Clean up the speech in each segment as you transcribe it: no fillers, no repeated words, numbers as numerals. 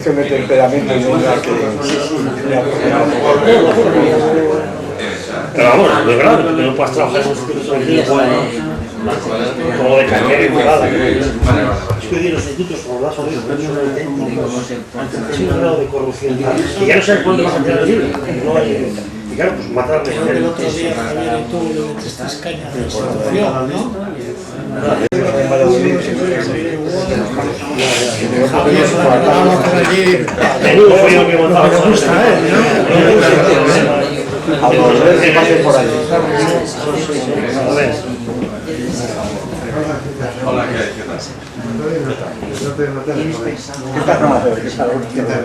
cuestión de temperamento y nada que... Pero vamos, no es verdad, que no puedas trabajar en un instituto como de cañera y jugada. Es que hoy día los institutos, por las horas, han un grado de corrupción. Y ya no sabes cuándo vas a tirar el libro. Y claro, pues matar de el otro día Javier y tú estas cañas de exportación, ¿no? Menudo fue yo que montaba. Me gusta, A volver se pase por allí. A ver. Hola, ¿qué hay? ¿Qué tal? ¿Qué tal? No, ¿qué tal?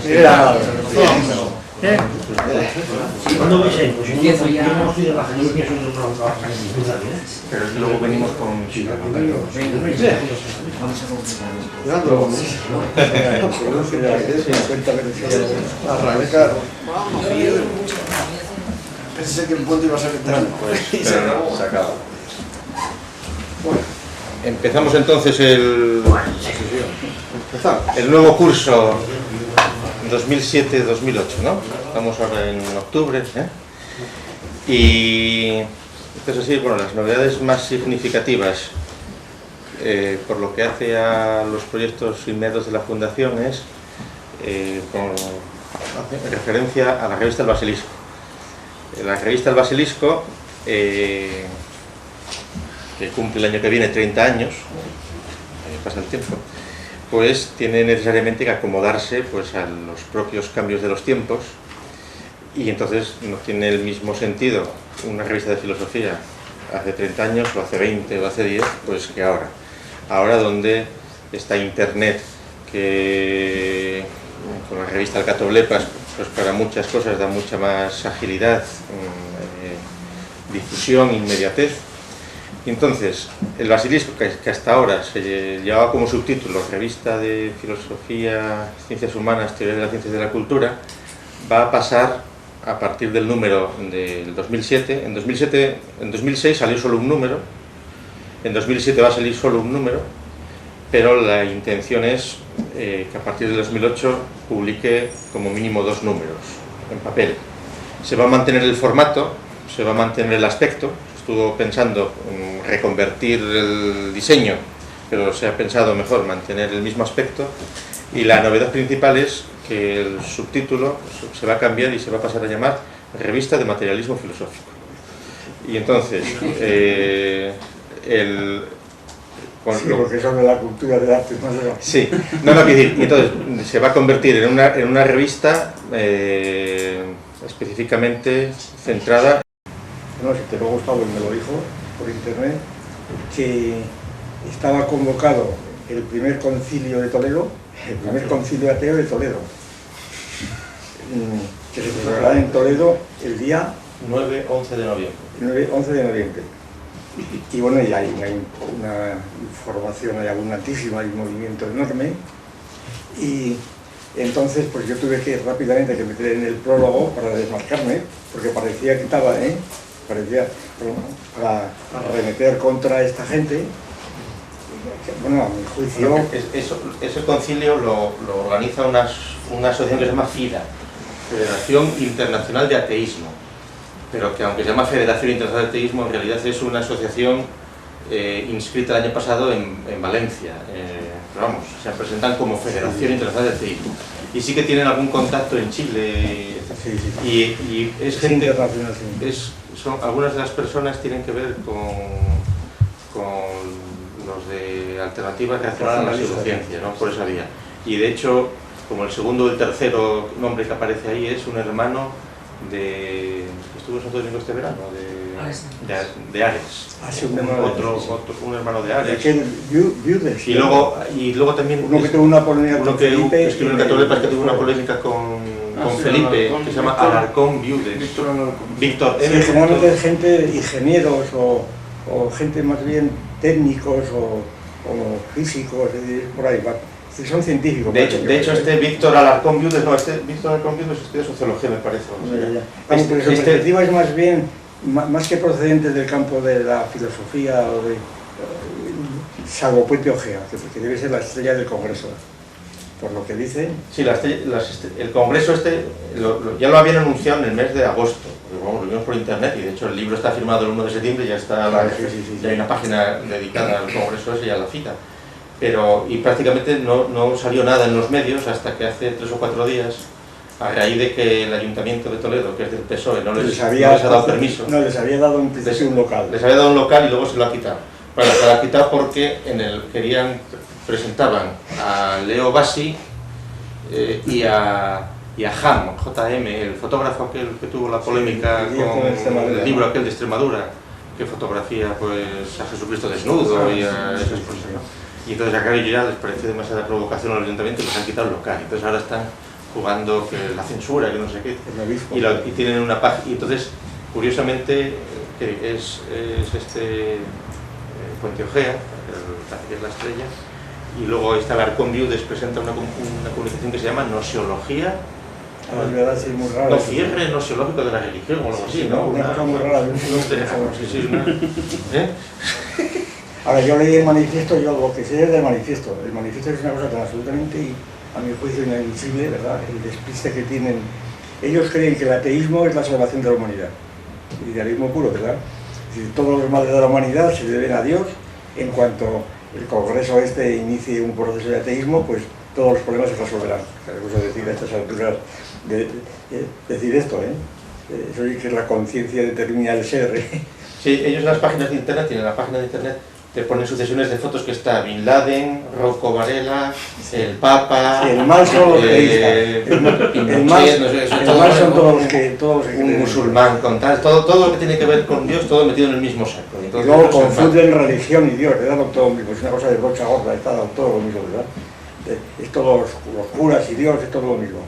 Mira, ¿Cuándo vais a ir? Pues yo no fui de la gente que son una Pero luego venimos con Chica. arrancar. Pensé que el puente iba a ser eterno. Pero no, se acaba. Empezamos entonces el nuevo curso 2007-2008, ¿no? Estamos ahora en octubre, Y entonces así, bueno, las novedades más significativas por lo que hace a los proyectos inmediatos de la Fundación es hace referencia a la revista El Basilisco. La revista El Basilisco, que cumple el año que viene 30 años, pasa el tiempo, pues tiene necesariamente que acomodarse pues, a los propios cambios de los tiempos, y entonces no tiene el mismo sentido una revista de filosofía hace 30 años, o hace 20, o hace 10, pues que ahora. Ahora donde está Internet, que con la revista Alcatoblepas, pues para muchas cosas da mucha más agilidad, difusión, inmediatez. Y entonces, el Basilisco, que hasta ahora se llevaba como subtítulo Revista de Filosofía, Ciencias Humanas, Teoría de las Ciencias y de la Cultura, va a pasar a partir del número del 2007. En 2006 salió solo un número, en 2007 va a salir solo un número, pero la intención es que a partir del 2008 publique como mínimo 2 números en papel. Se va a mantener el formato, se va a mantener el aspecto. Estuvo pensando en reconvertir el diseño, pero se ha pensado mejor mantener el mismo aspecto, y la novedad principal es que el subtítulo se va a cambiar y se va a pasar a llamar Revista de Materialismo Filosófico. Y entonces porque son de la cultura del arte, no sé. Sí, no, quiero decir, y entonces se va a convertir en una revista específicamente centrada. No, si te lo ha gustado, me lo dijo por internet, que estaba convocado el primer concilio de Toledo, el primer concilio ateo de Toledo, que se celebrará en Toledo el día 9-11 de noviembre. 9-11 de noviembre. Y bueno, ya hay una información hay abundantísima, hay un movimiento enorme, y entonces pues yo tuve que rápidamente que meter en el prólogo para desmarcarme, porque parecía que estaba, parecía para arremeter contra esta gente. Bueno, a mi juicio... Bueno, ese concilio lo organiza una asociación que se llama FIDA, Federación Internacional de Ateísmo, pero que aunque se llama Federación Internacional de Ateísmo, en realidad es una asociación inscrita el año pasado en Valencia. Pero vamos, se presentan como Federación Internacional de Ateísmo. Y sí que tienen algún contacto en Chile, y es gente... internacional, sí. Algunas de las personas tienen que ver con los de alternativas reaccionarias a la pseudociencia, ¿no? Por esa vía. Y de hecho, como el segundo o el tercero nombre que aparece ahí es un hermano de... estuvo en Santo Domingo este verano, de Ares. Un hermano de Ares. Viudes. Y luego también... Uno que tuvo una polémica con Felipe. Uno que escribió en Catoblepas, que tuvo una polémica con Felipe, que se llama Alarcón Viudes. Víctor. Sí, generalmente es gente, ingenieros o gente más bien técnicos o físicos, por ahí va. Son científicos. De hecho este Víctor Alarcón Viudes, Víctor Alarcón Viudes estudia sociología, me parece. Pero su perspectiva es más bien, más que procedentes del campo de la filosofía o salvo Puente Ojea, que debe ser la estrella del Congreso, por lo que dicen. Sí, el Congreso ya lo habían anunciado en el mes de agosto, lo vimos por internet y de hecho el libro está firmado el 1 de septiembre y ya está ya hay una página dedicada al Congreso ese y a la cita. Y prácticamente no salió nada en los medios hasta que hace 3 o 4 días, a raíz de que el Ayuntamiento de Toledo, que es del PSOE, no les ha dado permiso. No, les había dado un principio un local. Les había dado un local y luego se lo ha quitado. Bueno, se lo ha quitado porque presentaban a Leo Bassi y a JM, el fotógrafo aquel que tuvo la polémica con el libro aquel de Extremadura, que fotografía pues a Jesucristo desnudo y a esas cosas, ¿no? Y entonces a Cari ya les pareció demasiada provocación al Ayuntamiento y les han quitado el local. Entonces ahora están jugando que la censura, que no sé qué, y tienen una página. Y entonces, curiosamente, que es Puente Ojea, que es la estrella, y luego esta Garcón Viudes presenta una publicación que se llama Nosiología. La verdad sí, muy raro. No, cierre nosiológico de la religión o algo así, ¿no? Una cosa muy rara. ¿Eh? Ahora, yo leí el manifiesto, yo lo que sé es del manifiesto. El manifiesto es una cosa tan absolutamente, a mi juicio, inadmisible, ¿verdad? El despiste que tienen. Ellos creen que el ateísmo es la salvación de la humanidad. El idealismo puro, ¿verdad? Es decir, todos los males de la humanidad se deben a Dios. En cuanto el Congreso inicie un proceso de ateísmo, pues todos los problemas se resolverán. Es decir, a estas alturas, decir esto, eso es que la conciencia determina el ser. Sí, ellos en las páginas de internet, tienen la página de internet, te ponen sucesiones de fotos que está Bin Laden, Rocco Varela, el Papa... Sí, el mal son los que el mal son todos los que un musulmán con tal, todo lo que tiene que ver con Dios, todo metido en el mismo saco. Entonces, y luego confunden religión y Dios, ¿verdad? Todo lo mismo, es una cosa de brocha gorda, está todo lo mismo, ¿verdad? Es todos los curas y Dios, es todo lo mismo.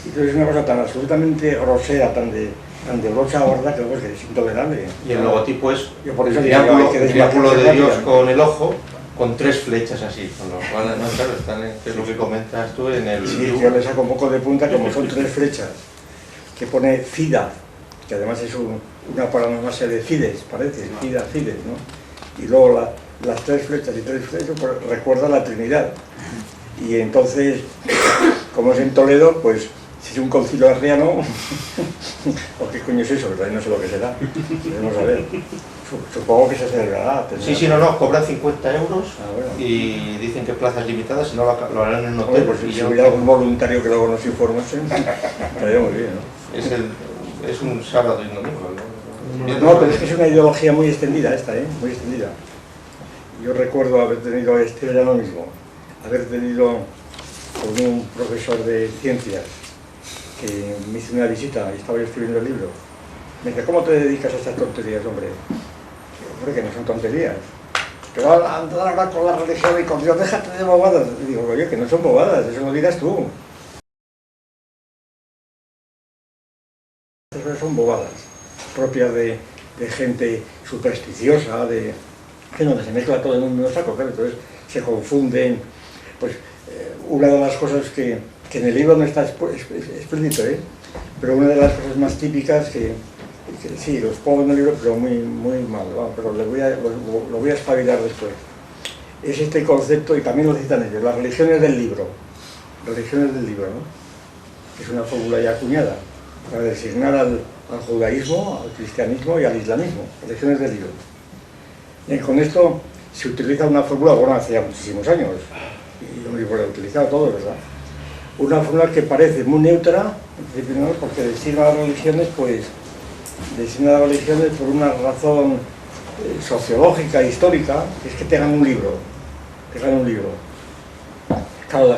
Entonces es una cosa tan absolutamente grosera, tan de brocha gorda, que es intolerable. Y el logotipo es por eso el triángulo de Dios con el ojo, con 3 flechas así, con lo cual, no, claro, que es lo que comentas tú en el... Sí, yo le saco un poco de punta, como son 3 flechas, que pone Fida, que además es una paronomasia de Fides, parece, Fida, Fides, ¿no? Y luego las 3 flechas y 3 flechas pues, recuerda la Trinidad. Y entonces, como es en Toledo, pues si es un concilio arriano, o qué coño es eso, ¿verdad? No sé lo que será, debemos saber. Supongo que se celebrará. Sí, no, cobran 50 euros bueno. Y dicen que plazas limitadas, si no lo harán en un hotel. Pues si hubiera algún voluntario que luego nos informase, estaría muy bien, ¿no? Es un sábado y un domingo, ¿no? No, pero es que es una ideología muy extendida esta, muy extendida. Yo recuerdo haber tenido verano mismo, haber tenido con un profesor de ciencias que me hizo una visita y estaba yo escribiendo el libro. Me dice, ¿cómo te dedicas a estas tonterías, hombre? Hombre, que no son tonterías. Pero andar ahora con la religión y con Dios, déjate de bobadas. Y digo, oye, que no son bobadas, eso lo dirás tú. Esas son bobadas, propias de gente supersticiosa, donde se mezcla todo en un mismo saco, claro, entonces se confunden. Pues una de las cosas que en el libro no está explícito, pero una de las cosas más típicas que sí, los pongo en el libro, pero muy mal, pero lo voy a espabilar después. Es este concepto, y también lo citan ellos, las religiones del libro. Religiones del libro, ¿no? Es una fórmula ya acuñada para designar al judaísmo, al cristianismo y al islamismo. Religiones del libro. Y con esto se utiliza una fórmula, bueno, hace ya muchísimos años, y lo he utilizado todo, ¿verdad? Una fórmula que parece muy neutra, en principio, ¿no? Porque designa a las religiones, pues, designa a las religiones por una razón sociológica, histórica, que es que tengan un libro. Claro,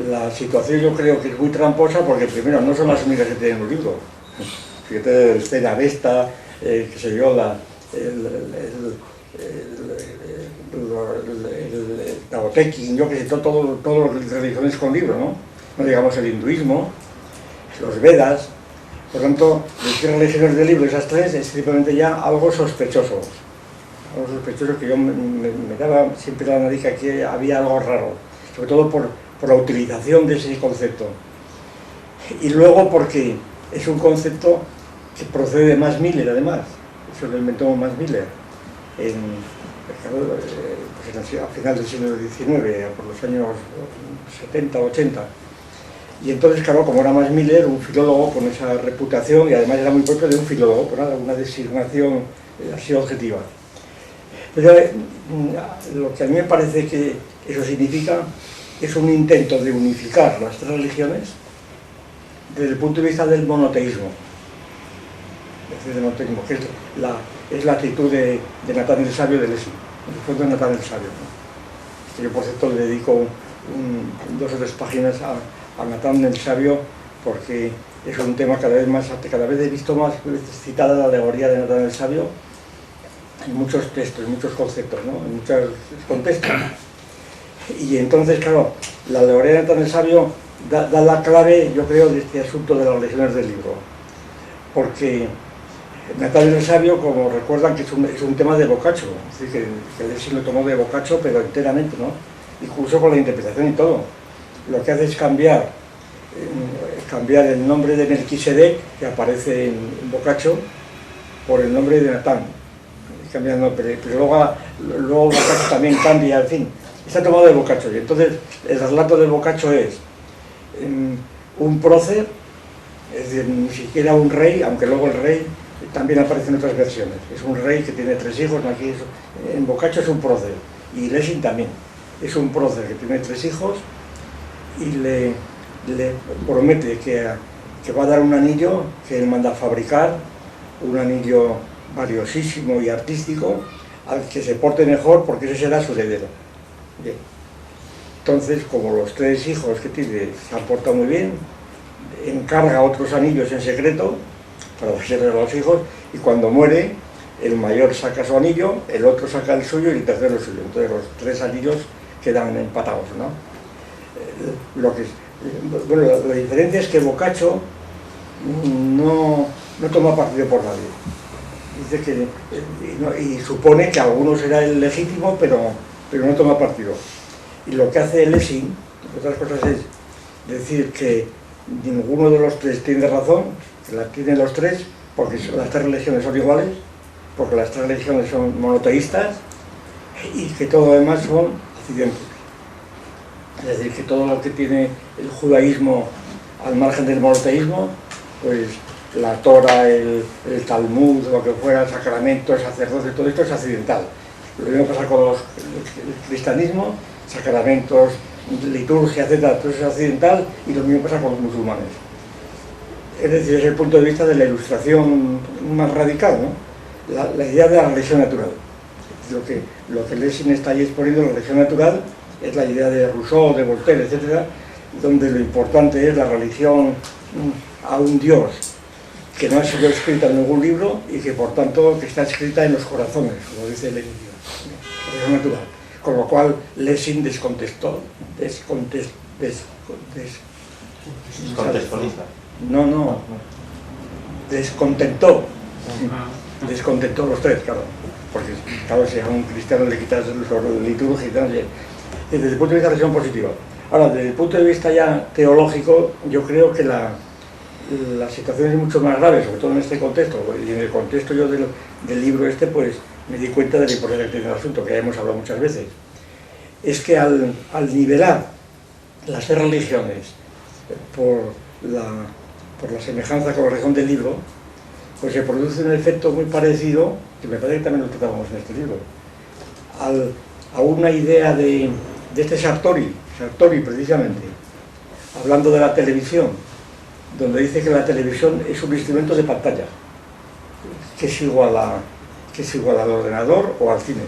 la situación yo creo que es muy tramposa porque primero no son las únicas que tienen un libro. Fíjate, el Cenaresta, qué sé yo, el Tao Te Ching, yo que sé, todas las religiones con libro, ¿no? No digamos el hinduismo, los Vedas. Por tanto, decir religiones del libro, esas 3, es simplemente ya algo sospechoso. Algo sospechoso que yo me daba siempre la nariz que aquí había algo raro, sobre todo por la utilización de ese concepto. Y luego porque es un concepto que procede de Max Miller, además. Eso lo inventó Max Miller. pues a final del siglo XIX, por los años 70, 80. Y entonces, claro, como era más Miller, un filólogo con esa reputación, y además era muy propio de un filólogo, por nada, una designación así objetiva. Pero lo que a mí me parece que eso significa es un intento de unificar las tres religiones desde el punto de vista del monoteísmo. Que es la actitud de Natán el Sabio de Lessing, el fondo de Natán el Sabio, ¿no? Yo, por cierto, le dedico 2 o 3 páginas a Natán el Sabio, porque es un tema cada vez he visto más citada la alegoría de Natán el Sabio en muchos textos, en muchos conceptos, ¿no? En muchos contextos. Y entonces, claro, la alegoría de Natán el Sabio da la clave, yo creo, de este asunto de las religiones del libro, porque Natán el Sabio, como recuerdan, que es un tema de Boccaccio, es decir, que Lessing lo tomó de Boccaccio, pero enteramente, ¿no? Incluso con la interpretación y todo. Lo que hace es cambiar el nombre de Melquisedec, que aparece en Boccaccio, por el nombre de Natán. Cambia el nombre, pero luego Boccaccio también cambia, en fin. Está tomado de Boccaccio, y entonces el relato de Boccaccio es un prócer, es decir, ni siquiera un rey, aunque luego el rey también aparece en otras versiones. Es un rey que tiene 3 hijos, aquí en Boccaccio es un prócer, y Lessing también. Es un prócer que tiene 3 hijos y le promete que va a dar un anillo que él manda a fabricar, un anillo valiosísimo y artístico, al que se porte mejor porque ese será su heredero. Bien. Entonces, como los 3 hijos que tiene se han portado muy bien, encarga otros anillos en secreto para dárselo a los hijos, y cuando muere, el mayor saca su anillo, el otro saca el suyo y el tercero el suyo. Entonces los 3 anillos quedan empatados, ¿no? La diferencia es que Boccaccio no toma partido por nadie. Dice que y supone que alguno será el legítimo, pero no toma partido. Y lo que hace Lessing, entre otras cosas, es decir que ninguno de los 3 tiene razón, que la tienen los 3, porque las 3 religiones son iguales, porque las 3 religiones son monoteístas, y que todo lo demás son occidentes. Es decir, que todo lo que tiene el judaísmo al margen del monoteísmo, pues la Torah, el Talmud, lo que fuera, el sacramento, el sacerdote, todo esto es accidental. Lo mismo pasa con el cristianismo, sacramentos, liturgia, etc., todo eso es accidental, y lo mismo pasa con los musulmanes. Es decir, desde el punto de vista de la ilustración más radical, ¿no? La idea de la religión natural. Lo que Lessing está ahí exponiendo, la religión natural, es la idea de Rousseau, de Voltaire, etc., donde lo importante es la religión a un Dios que no ha sido escrita en ningún libro y que por tanto que está escrita en los corazones, como dice Lenin, la religión natural. Con lo cual Lessing descontestó. Descontentó. Descontentó los 3, claro. Porque, claro, si a un cristiano le quitas la liturgia y tal, desde el punto de vista de la religión positiva. Ahora, desde el punto de vista ya teológico, yo creo que la situación es mucho más grave, sobre todo en este contexto, y en el contexto yo del libro este, pues me di cuenta de la importancia que tiene el asunto, que ya hemos hablado muchas veces. Es que al nivelar las 3 religiones por la semejanza con la religión del libro, pues se produce un efecto muy parecido, que me parece que también lo tratábamos en este libro, a una idea de este Sartori precisamente, hablando de la televisión, donde dice que la televisión es un instrumento de pantalla, que es igual al ordenador o al cine.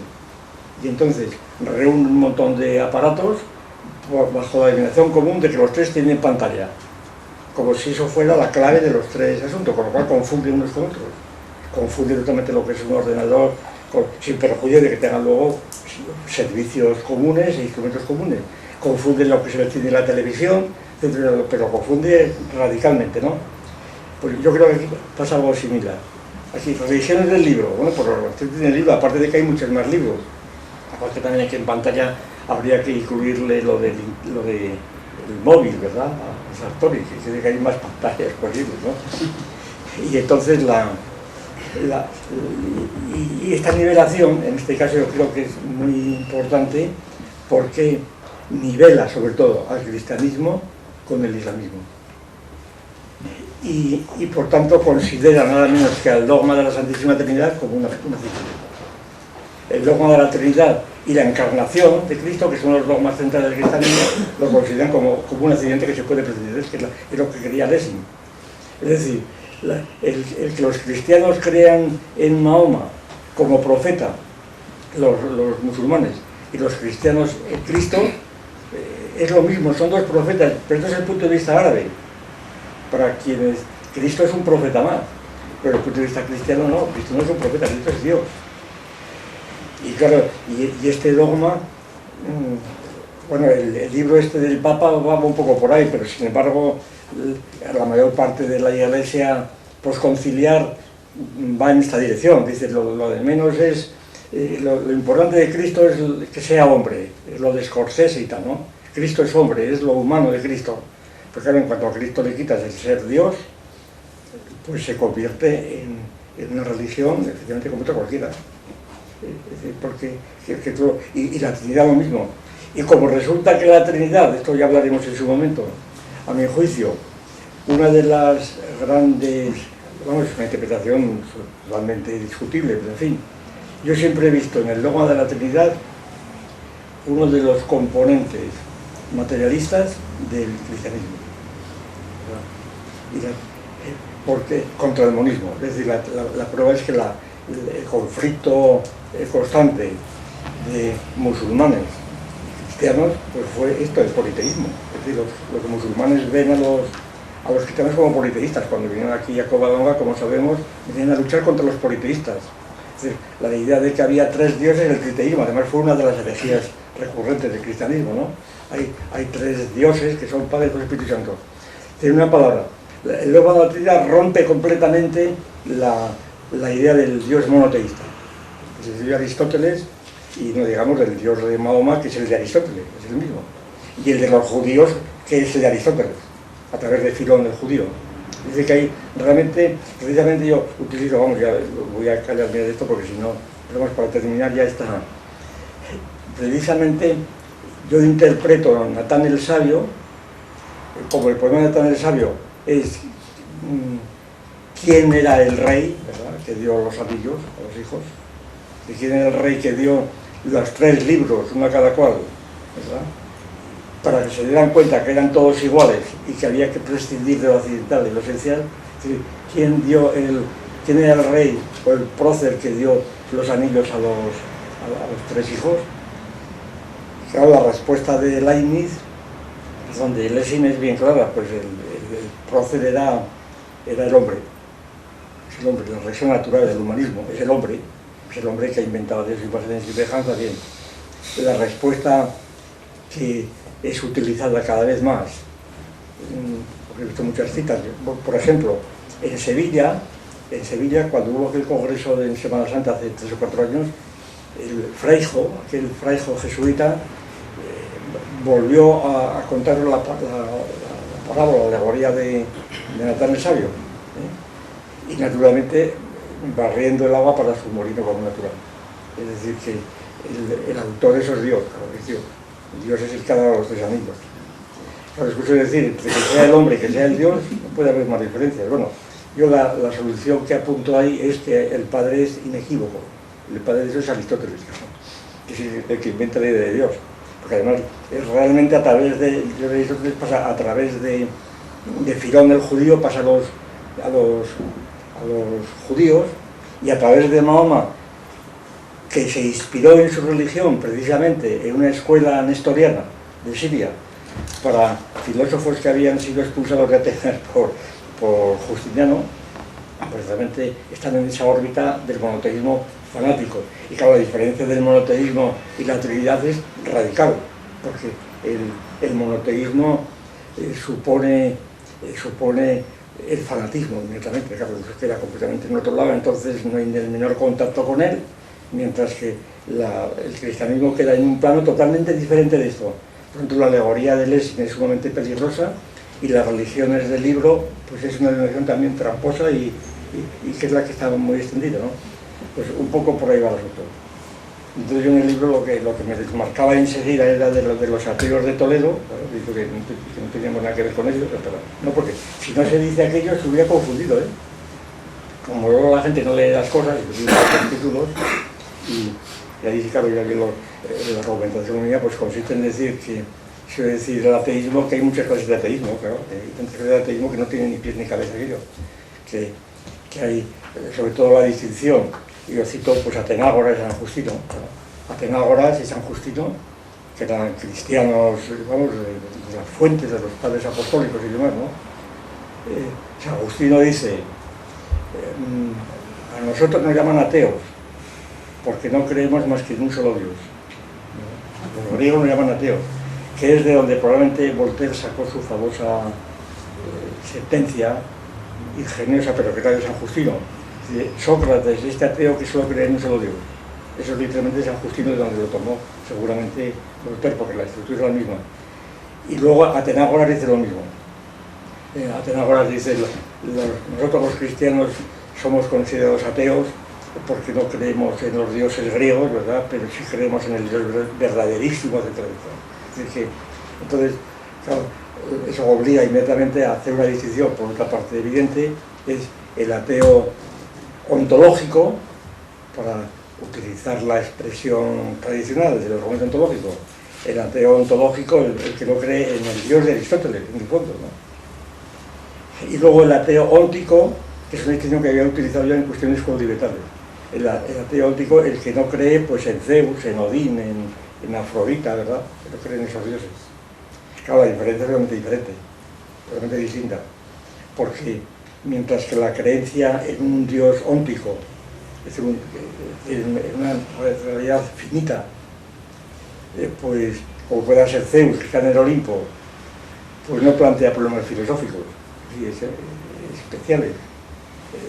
Y entonces reúne un montón de aparatos bajo la denominación común de que los 3 tienen pantalla, como si eso fuera la clave de los 3 asuntos, con lo cual confunden unos con otros. Confunden totalmente lo que es un ordenador, sin perjuicio de que tengan luego servicios comunes e instrumentos comunes. Confunden lo que es el cine y la televisión, pero confunde radicalmente, ¿no? Pues yo creo que aquí pasa algo similar. Aquí, religiones del libro, bueno, por lo que tiene el libro, aparte de que hay muchos más libros, aparte también hay que en pantalla habría que incluirle lo del móvil, ¿verdad? A Sartori, que dice que hay más pantallas posibles, ¿no? Y entonces y esta nivelación, en este caso yo creo que es muy importante porque nivela sobre todo al cristianismo con el islamismo. Y por tanto considera nada menos que al dogma de la Santísima Trinidad como una cita. El dogma de la Trinidad y la encarnación de Cristo, que son los dogmas centrales del cristianismo, lo consideran como un accidente que se puede predecir, que es lo que quería Lessing. Es decir, el que los cristianos crean en Mahoma como profeta, los musulmanes, y los cristianos en Cristo, es lo mismo, son dos profetas, pero esto es el punto de vista árabe. Para quienes Cristo es un profeta más, pero desde el punto de vista cristiano no, Cristo no es un profeta, Cristo es Dios. Y claro, y este dogma, bueno, el libro este del Papa va un poco por ahí, pero sin embargo la mayor parte de la Iglesia posconciliar va en esta dirección. Dice, lo de menos es, lo importante de Cristo es que sea hombre, es lo de Scorsese y tal, ¿no? Cristo es hombre, es lo humano de Cristo. Pero claro, en cuanto a Cristo le quitas el ser Dios, pues se convierte en una religión efectivamente como otra cualquiera. Porque, y la Trinidad lo mismo. Y como resulta que la Trinidad, de esto ya hablaremos en su momento, a mi juicio, una de las grandes, vamos, una interpretación totalmente discutible, pero en fin, yo siempre he visto en el dogma de la Trinidad uno de los componentes materialistas del cristianismo. Porque contra el monismo, es decir, la prueba es que el conflicto constante de musulmanes y cristianos pues fue esto, el politeísmo. Es decir, los musulmanes ven a los cristianos como politeístas. Cuando vinieron aquí a Covadonga, como sabemos, venían a luchar contra los politeístas. Es decir, la idea de que había tres dioses en el triteísmo, además fue una de las herejías recurrentes del cristianismo, ¿no? Hay tres dioses que son Padre, Hijo y Espíritu Santo. En una palabra, el dogma de la Trinidad rompe completamente la idea del Dios monoteísta. Es el Dios de Aristóteles y no digamos del Dios de Mahoma, que es el de Aristóteles, es el mismo. Y el de los judíos, que es el de Aristóteles, a través de Filón el judío. Dice que hay realmente, precisamente yo utilizo, vamos, ya voy a callarme de esto porque si no, vamos, para terminar ya está. Precisamente yo interpreto a Natán el Sabio, como el poema de Natán el Sabio es quién era el rey, ¿verdad?, que dio los anillos a los hijos, de quién era el rey que dio los tres libros, uno a cada cual, ¿verdad?, para que se dieran cuenta que eran todos iguales y que había que prescindir de lo occidental y lo esencial. ¿Quién era el rey o el prócer que dio los anillos a los tres hijos? Claro, la respuesta de Leibniz, donde Lessing es bien clara, pues el prócer era el hombre. Es el hombre, la reacción natural del humanismo, es el hombre que ha inventado Dios y imagen y semejanza. Bien, la respuesta que es utilizada cada vez más, porque he visto muchas citas, por ejemplo, en Sevilla, cuando hubo aquel congreso de Semana Santa hace 3 o 4 años, aquel fraijo jesuita, volvió a contar la parábola, la alegoría de Natán el Sabio, y naturalmente barriendo el agua para su molino como natural. Es decir, que el autor eso es Dios, claro que es Dios. Dios es el que ha dado los tres anillos. Claro, escucho decir, entre que sea el hombre y que sea el Dios, no puede haber más diferencias. Bueno, yo la solución que apunto ahí es que el Padre es inequívoco. El Padre de eso es Aristóteles, que es el que inventa la idea de Dios. Porque además es realmente a través de Aristóteles, pasa a través de Filón el judío, pasa a los judíos, y a través de Mahoma, que se inspiró en su religión precisamente en una escuela nestoriana de Siria para filósofos que habían sido expulsados de Atenas por Justiniano, precisamente están en esa órbita del monoteísmo fanático. Y claro, la diferencia del monoteísmo y la Trinidad es radical, porque el monoteísmo supone el fanatismo inmediatamente, claro, eso queda completamente en otro lado, entonces no hay ni el menor contacto con él, mientras que el cristianismo queda en un plano totalmente diferente de esto. Por ejemplo, la alegoría de Lessing es sumamente peligrosa y las religiones del libro pues es una religión también tramposa y y que es la que está muy extendida, ¿no? Pues un poco por ahí va el asunto. Entonces yo en el libro lo que me desmarcaba enseguida era de los ateos de Toledo, claro, digo que no teníamos nada que ver con ellos, pero no, porque si no se dice aquello se hubiera confundido, ¿eh? Como luego la gente no lee las cosas, y los títulos, y ahí sí, claro, ya que la argumentación mía pues consiste en decir que, quiero decir, el ateísmo, que hay muchas clases de ateísmo, claro, que hay tantas clases de ateísmo que no tienen ni pies ni cabeza aquello, que hay, sobre todo la distinción, y yo cito pues Atenágoras y San Justino, claro. Atenágoras y San Justino, que eran cristianos, vamos, de las fuentes de los padres apostólicos y demás, ¿no? San Justino dice, a nosotros nos llaman ateos, porque no creemos más que en un solo Dios. Los griegos nos llaman ateos, que es de donde probablemente Voltaire sacó su famosa sentencia ingeniosa, pero que era de San Justino. Sócrates, este ateo que solo cree en un solo Dios. Eso es literalmente San Justino de donde lo tomó, seguramente Voltaire, porque la estructura es la misma. Y luego Atenágoras dice lo mismo. Atenágoras dice, nosotros los cristianos somos considerados ateos porque no creemos en los dioses griegos, ¿verdad? Pero sí creemos en el Dios verdaderísimo, etc. Es decir, entonces, claro, eso obliga inmediatamente a hacer una distinción, por otra parte evidente, es el ateo ontológico, para utilizar la expresión tradicional del argumento ontológico, el ateo ontológico, el que no cree en el Dios de Aristóteles, en el fondo, ¿no? Y luego el ateo óntico, que es una distinción que había utilizado ya en cuestiones cuadrivetales. El ateo óntico, el que no cree pues, en Zeus, en Odín, en Afrodita, ¿verdad? Que no cree en esos dioses. Claro, la diferencia es realmente diferente, realmente distinta, porque mientras que la creencia en un Dios óntico, es decir, en una realidad finita, pues, como pueda ser Zeus, que está en el Olimpo, pues no plantea problemas filosóficos, especiales.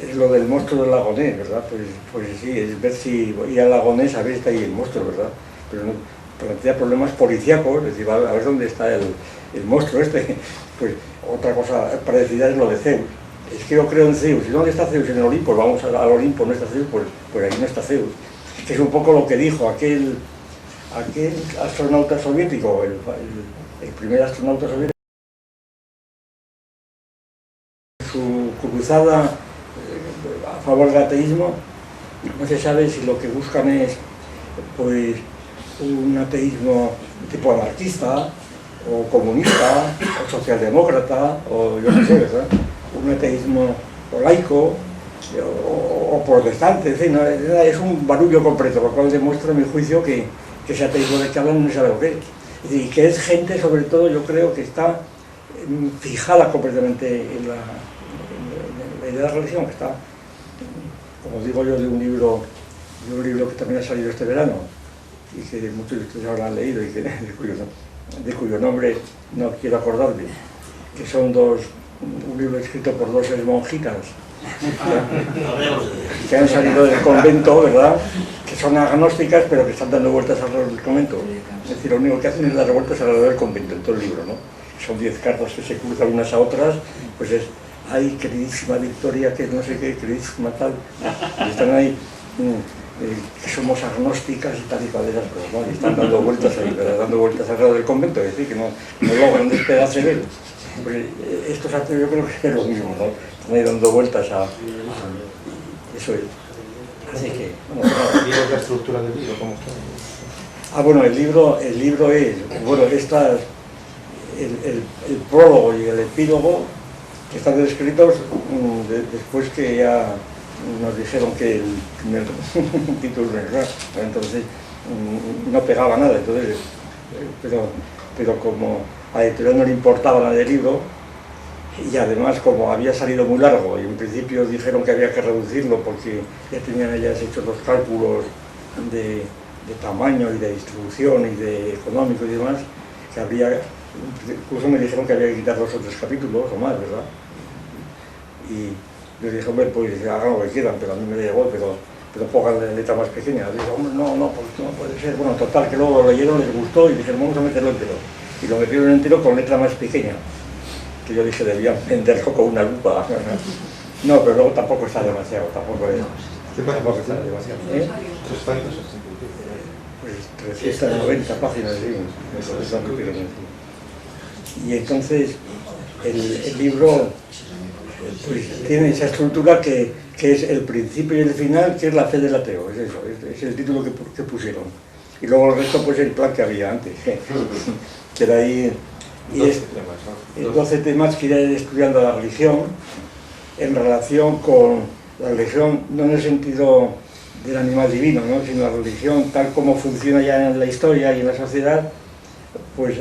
Es lo del monstruo del Lagonés, ¿verdad? Pues sí, es ver si ir al Lagonés a ver si está ahí el monstruo, ¿verdad? Pero no plantea problemas policíacos, es decir, a ver dónde está el monstruo este. Pues otra cosa parecida es lo de Zeus. Es que yo creo en Zeus. ¿Y dónde está Zeus? En el Olimpo. Vamos al Olimpo, ¿no está Zeus? Pues ahí no está Zeus. Que es un poco lo que dijo aquel astronauta soviético, el primer astronauta soviético. Su cruzada a favor del ateísmo, no se sabe si lo que buscan es pues un ateísmo tipo anarquista o comunista o socialdemócrata o yo no sé, ¿verdad? Un ateísmo o laico o protestante, en fin, ¿no? Es un barullo completo, lo cual demuestra a mi juicio que ese ateísmo de que hablan no sabe lo que es. Y que es gente, sobre todo, yo creo que está fijada completamente en la idea de la religión, que está, como digo yo, de un libro que también ha salido este verano y que muchos de ustedes habrán leído y de cuyo nombre no quiero acordarme, que son un libro escrito por dos monjitas que han salido del convento, ¿verdad? Que son agnósticas pero que están dando vueltas alrededor del convento. Es decir, lo único que hacen es dar vueltas alrededor del convento en todo el libro, ¿no? Son 10 cartas que se cruzan unas a otras, pues es, ay, queridísima Victoria, que no sé qué, queridísima tal, y están ahí, que somos agnósticas y tal y cual de esas cosas, ¿no? Y están dando vueltas ahí, ¿verdad? Dando vueltas alrededor del convento, es decir, que no logran despedarse de él. Pues estos ateos yo creo que es lo mismo, ¿no? Están ahí dando vueltas a... Eso es. Así que... Bueno, ¿Y la estructura del libro cómo está? Bueno, el libro es... Bueno, estas... El prólogo y el epílogo que están descritos después que ya nos dijeron que el primer título no era, entonces no pegaba nada, entonces, pero como a la editorial no le importaba nada del libro, y además como había salido muy largo y en principio dijeron que había que reducirlo porque ya tenían ellas hechos los cálculos de tamaño y de distribución y de económico y demás, que habría, incluso me dijeron que había que quitar 2 o 3 capítulos o más, ¿verdad? Y les dije, hombre, pues hagan lo que quieran, pero a mí me llegó, pero pongan la letra más pequeña. Les dije, hombre, no, porque no puede ser. Bueno, total, que luego lo leyeron, les gustó y dijeron, vamos a meterlo entero. Y lo metieron entero con letra más pequeña, que yo dije, debían venderlo con una lupa. No, pero luego tampoco está demasiado, tampoco está demasiado. Pues 390 páginas, sí, es muy pequeño. Y entonces el libro pues, tiene esa estructura que es el principio y el final, que es la fe del ateo, es eso, es el título que pusieron. Y luego el resto, pues el plan que había antes, que era ahí. Y 12 temas que iré estudiando la religión en relación con la religión, no en el sentido del animal divino, ¿no? Sino la religión tal como funciona ya en la historia y en la sociedad, pues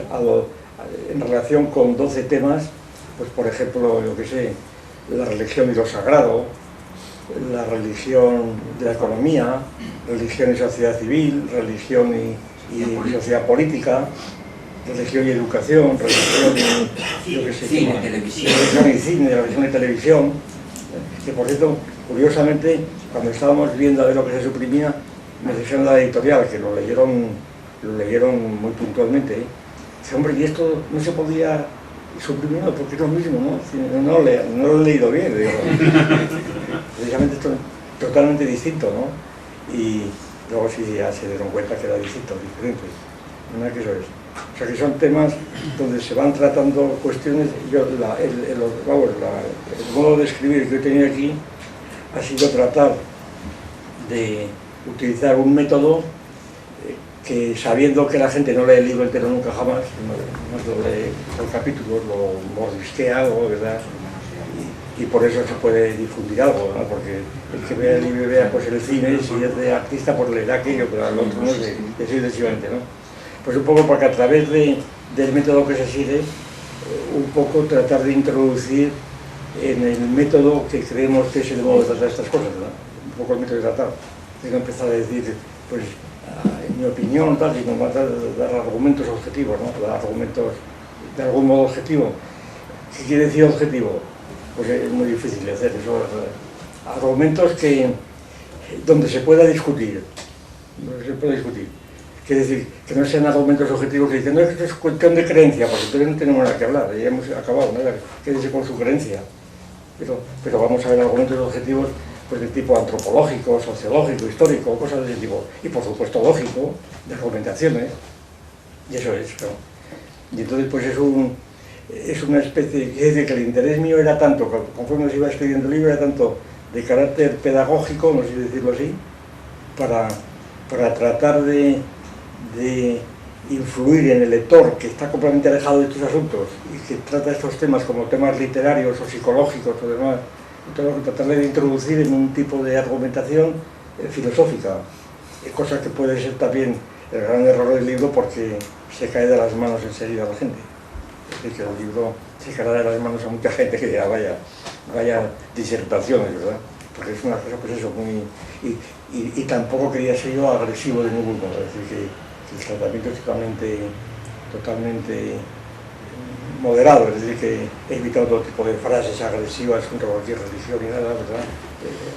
en relación con 12 temas, pues por ejemplo, yo que sé, la religión y lo sagrado, la religión de la economía, religión y sociedad civil, religión y sociedad política, religión y educación, religión y, yo qué sé, cine, televisión. Religión y cine, religión y televisión, que por cierto, curiosamente, cuando estábamos viendo a ver lo que se suprimía, me dijeron la editorial, que lo leyeron muy puntualmente, dice, hombre, y esto no se podía suprimir, porque es lo mismo, ¿no? No lo he leído bien, digo. Precisamente esto es totalmente distinto, ¿no? Y luego sí ya se dieron cuenta que era distinto, diferente. Nada que eso es. O sea que son temas donde se van tratando cuestiones. El modo de escribir que he tenido aquí ha sido tratar de utilizar un método que, sabiendo que la gente no lee el libro entero nunca jamás, no lo lee por capítulos, lo mordisquea algo, ¿verdad? Y por eso se puede difundir algo, ¿no? Porque el que vea el libro y vea pues, el cine, si es de artista, pues leerá aquello, pero al otro no, de sucesivamente, ¿no? Pues un poco porque a través del método que se sigue, un poco tratar de introducir en el método que creemos que es el modo de tratar estas cosas, ¿verdad? Un poco el método de tratar. Tengo que empezar a decir, pues, en mi opinión, tal, y nos va a dar argumentos objetivos, ¿no? Dar argumentos de algún modo objetivo. ¿Qué quiere decir objetivo? Pues es muy difícil de hacer eso. Argumentos donde se pueda discutir. Quiere decir, que no sean argumentos objetivos que dicen, no, esto es cuestión de creencia, porque entonces no tenemos nada que hablar, ya hemos acabado, ¿no? Quédese con su creencia. Pero vamos a ver argumentos objetivos pues, de tipo antropológico, sociológico, histórico, cosas de ese tipo. Y por supuesto lógico, de argumentaciones. Y eso es, ¿no? Y entonces pues es una especie, quiere decir que el interés mío era tanto, conforme se iba escribiendo el libro, era tanto de carácter pedagógico, no sé si decirlo así, para tratar de influir en el lector que está completamente alejado de estos asuntos y que trata estos temas como temas literarios o psicológicos o demás, tratarle de introducir en un tipo de argumentación filosófica, cosa que puede ser también el gran error del libro porque se cae de las manos enseguida a la gente. Es decir, que el libro se caerá de las manos a mucha gente que dirá, vaya disertaciones, ¿verdad? Porque es una cosa, pues eso, muy... Y tampoco quería ser yo agresivo de ningún modo, es decir, que el tratamiento es totalmente moderado, es decir, que he evitado todo tipo de frases agresivas contra cualquier religión y nada, ¿verdad?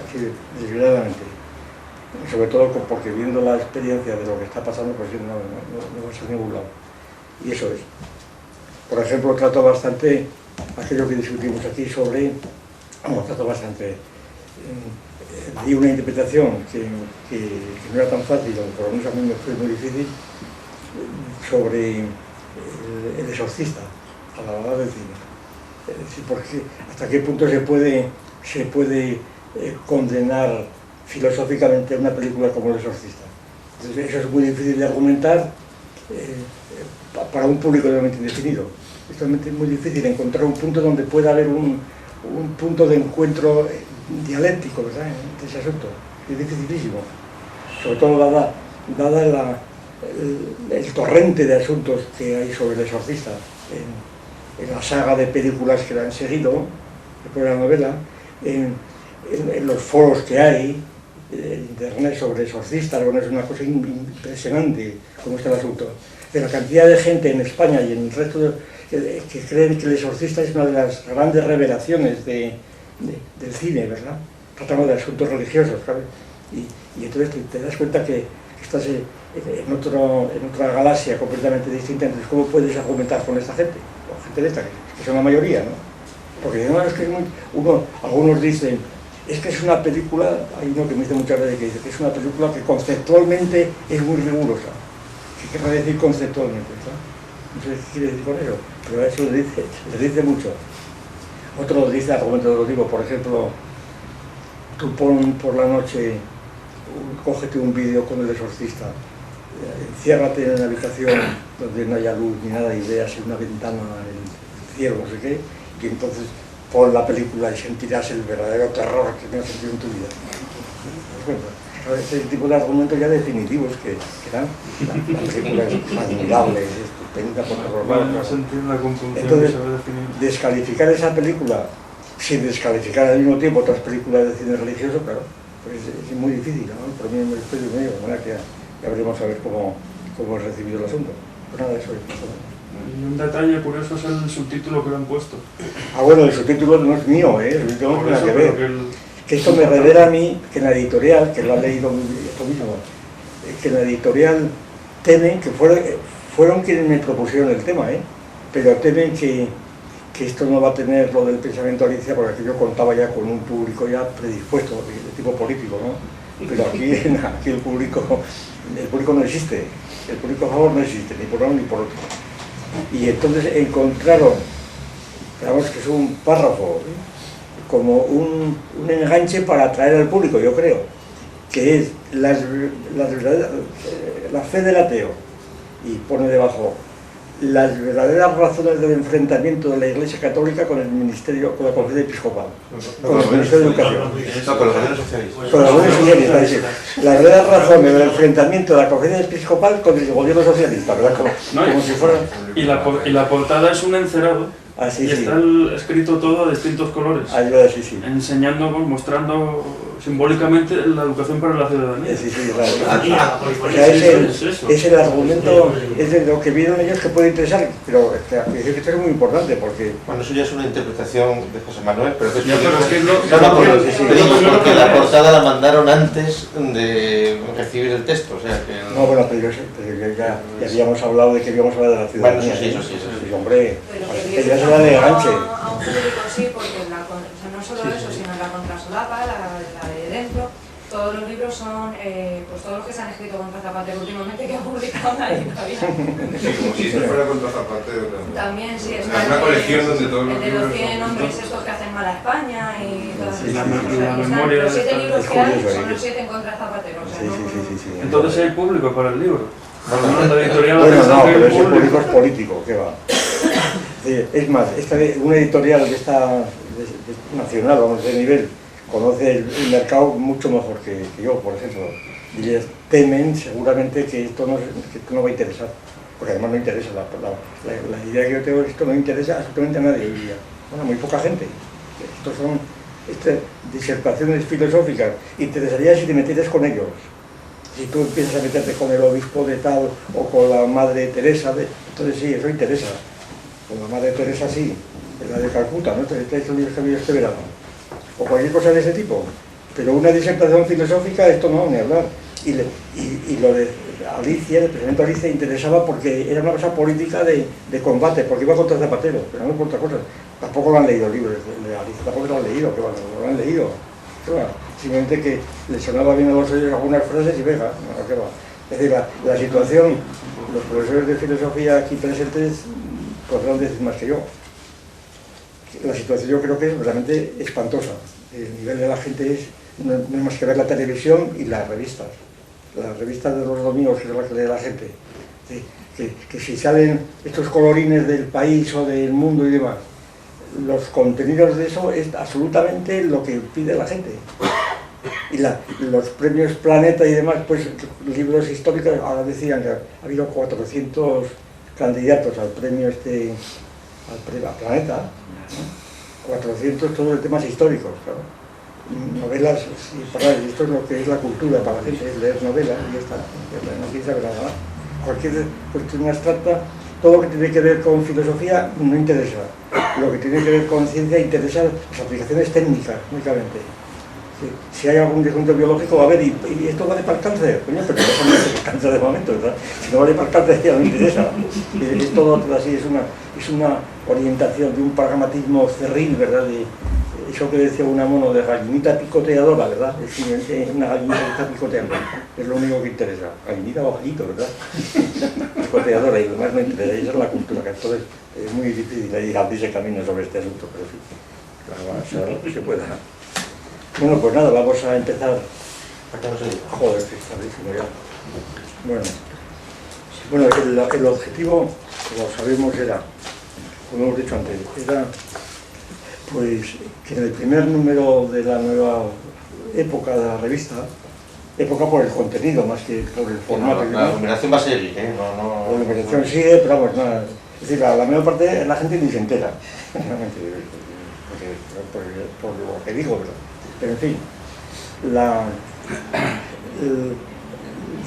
Así desgraciadamente. Sobre todo porque viendo la experiencia de lo que está pasando, pues no va a ser ningún lado. Y eso es. Por ejemplo, trato bastante aquello que discutimos aquí trato bastante. Di una interpretación que no era tan fácil, o por lo menos a mí me fue muy difícil, sobre el exorcista, a la hora del cine. Es decir, porque hasta qué punto se puede condenar filosóficamente una película como El exorcista. Entonces, eso es muy difícil de argumentar para un público realmente indefinido. Es realmente muy difícil encontrar un punto donde pueda haber un punto de encuentro dialéctico, ¿verdad?, de ese asunto. Es dificilísimo, sobre todo dada el torrente de asuntos que hay sobre El exorcista en la saga de películas que la han seguido, después de la novela, en los foros que hay en internet sobre exorcistas. Bueno, es una cosa impresionante cómo está el asunto. De la cantidad de gente en España y en el resto que creen que El exorcista es una de las grandes revelaciones del cine, ¿verdad? Tratando de asuntos religiosos, ¿sabes? Y entonces te das cuenta que estás en otra galaxia completamente distinta. Entonces, ¿cómo puedes argumentar con esta gente? Con gente de esta, que son la mayoría, ¿no? Porque no, es que algunos dicen, es que es una película, hay uno que me dice muchas veces que dice que es una película que conceptualmente es muy rigurosa. ¿Qué querrá decir conceptualmente? No sé qué quiere decir con eso, pero eso le dice mucho. Otro dice argumento de los libros, por ejemplo, tú pon por la noche, cógete un vídeo con el exorcista, enciérrate en una habitación donde no haya luz ni nada y veas en una ventana el cielo, no sé qué, y entonces pon la película y sentirás el verdadero terror que no has sentido en tu vida. Ese tipo de argumentos ya definitivos que dan. La película es admirable, es estupenda por todos lados. Entonces, descalificar esa película sin descalificar al mismo tiempo otras películas de cine religioso, claro, pues es muy difícil, ¿no? Por mí me estoy de medio, de manera que ya veremos a ver cómo he recibido el asunto. Pues nada, eso es. Y un detalle curioso es el subtítulo que le han puesto. Ah, bueno, el subtítulo no es mío, el subtítulo no tiene nada que ver. Que esto me revela a mí que en la editorial, que lo ha leído esto mismo, que en la editorial temen, que fueron quienes me propusieron el tema, pero temen que esto no va a tener lo del pensamiento Alicia, porque aquí yo contaba ya con un público ya predispuesto, de tipo político, ¿no? Pero aquí el público no existe, el público a favor no existe, ni por uno ni por otro. Y entonces encontraron, digamos que es un párrafo, como un enganche para atraer al público, yo creo, que es la fe del ateo, y pone debajo las verdaderas razones del enfrentamiento de la Iglesia Católica con el ministerio, con la Conferencia Episcopal, con el Ministerio de Educación. No, con los gobiernos socialistas. Con los gobiernos socialistas, es decir, las verdaderas razones del enfrentamiento de la Conferencia Episcopal con el gobierno socialista, ¿verdad? Como si fuera... Y la portada es un encerado. Ah, sí, y sí. está escrito todo a distintos colores, Sí, sí. enseñando, mostrando simbólicamente la educación para la ciudadanía. Sí, claro. O sea, es el argumento, es de lo que vieron ellos que puede interesar, pero esto es muy importante porque... Bueno, eso ya es una interpretación de José Manuel, pero que es... Ya, pero es que porque la portada la mandaron antes de recibir el texto, o sea que... No, bueno, pero ya habíamos hablado de que íbamos a hablar de la ciudadanía. Bueno, eso sí. Sí, hombre, Pero ya se da de ganche. a un público sí, porque no solo eso, sino la contrasolapa, la de dentro, todos los libros son, pues todos los que se han escrito contra Zapatero últimamente que ha publicado nadie todavía. Como si esto fuera contra Zapatero también. También, sí, es una colección donde todos los el de libros los 100 son... hombres estos que hacen mal a España y todas Sí, esas la cosas. memoria Los 7 libros que hay curioso, son los 7 en contra de Zapatero. O sea, Sí. Entonces hay público para el libro. Bueno, pero ese público es político, ¿qué va? Es más, una editorial de nacional, vamos, de nivel, conoce el mercado mucho mejor que yo, por ejemplo, y les temen seguramente que esto no va a interesar, porque además no interesa, la idea que yo tengo es que esto no interesa absolutamente a nadie hoy día, bueno, muy poca gente. Estos son disertaciones filosóficas, interesaría si te metieras con ellos. Si tú empiezas a meterte con el obispo de tal o con la madre Teresa, entonces sí, eso interesa. Con la madre Teresa sí, la de Calcuta, ¿no? Estos libros que ha habido este verano. O cualquier cosa de ese tipo. Pero una disertación filosófica, esto no, ni hablar. Y lo de Alicia, el presidente Alicia, interesaba porque era una cosa política de combate, porque iba contra Zapatero, pero no por otra cosa. Tampoco lo han leído el libro de Alicia, tampoco lo han leído, que bueno, lo han leído. Simplemente que le sonaba bien a los oídos algunas frases y venga, no, ¿qué va? Es decir, la situación, los profesores de filosofía aquí presentes podrán decir más que yo. La situación yo creo que es realmente espantosa. El nivel de la gente no es más que ver la televisión y las revistas. Las revistas de los domingos, que es la que lee la gente. Que si salen estos colorines del país o del mundo y demás, los contenidos de eso es absolutamente lo que pide la gente. Y los premios Planeta y demás, pues libros históricos, ahora decían que ha habido 400 candidatos al premio al Planeta, ¿no? 400 todos de temas históricos, claro. Novelas, esto es lo que es la cultura para la gente, es leer novelas y ya está, no piensa que nada más. Cualquier cuestión abstracta, todo lo que tiene que ver con filosofía no interesa. Lo que tiene que ver con ciencia interesa las aplicaciones técnicas, únicamente. Si hay algún descuento biológico, va a haber, y esto vale para el cáncer, coño, pero no es el cáncer de momento, ¿verdad? Si no vale para el cáncer ya no interesa. Es todo así, es una orientación, de un pragmatismo cerril, ¿verdad? De eso que decía Unamuno de gallinita picoteadora, ¿verdad? Es una gallinita que está picoteando, es lo único que interesa. Gallinita o gallito, ¿verdad? Picoteadora, y lo demás no interesa, esa es la cultura, que entonces es muy difícil ahí abrirse camino sobre este asunto, pero en fin, claro, lo que se pueda. Bueno, pues nada, vamos a empezar. Joder, que está rígido ya. Bueno, el objetivo, como sabemos, era, como hemos dicho antes, era pues que en el primer número de la nueva época de la revista, época por el contenido más que por el formato. La numeración va a seguir, ¿eh? La numeración sigue, pero vamos, nada. Es decir, la mayor parte la gente ni se entera, por lo que digo, ¿verdad? Pero en fin,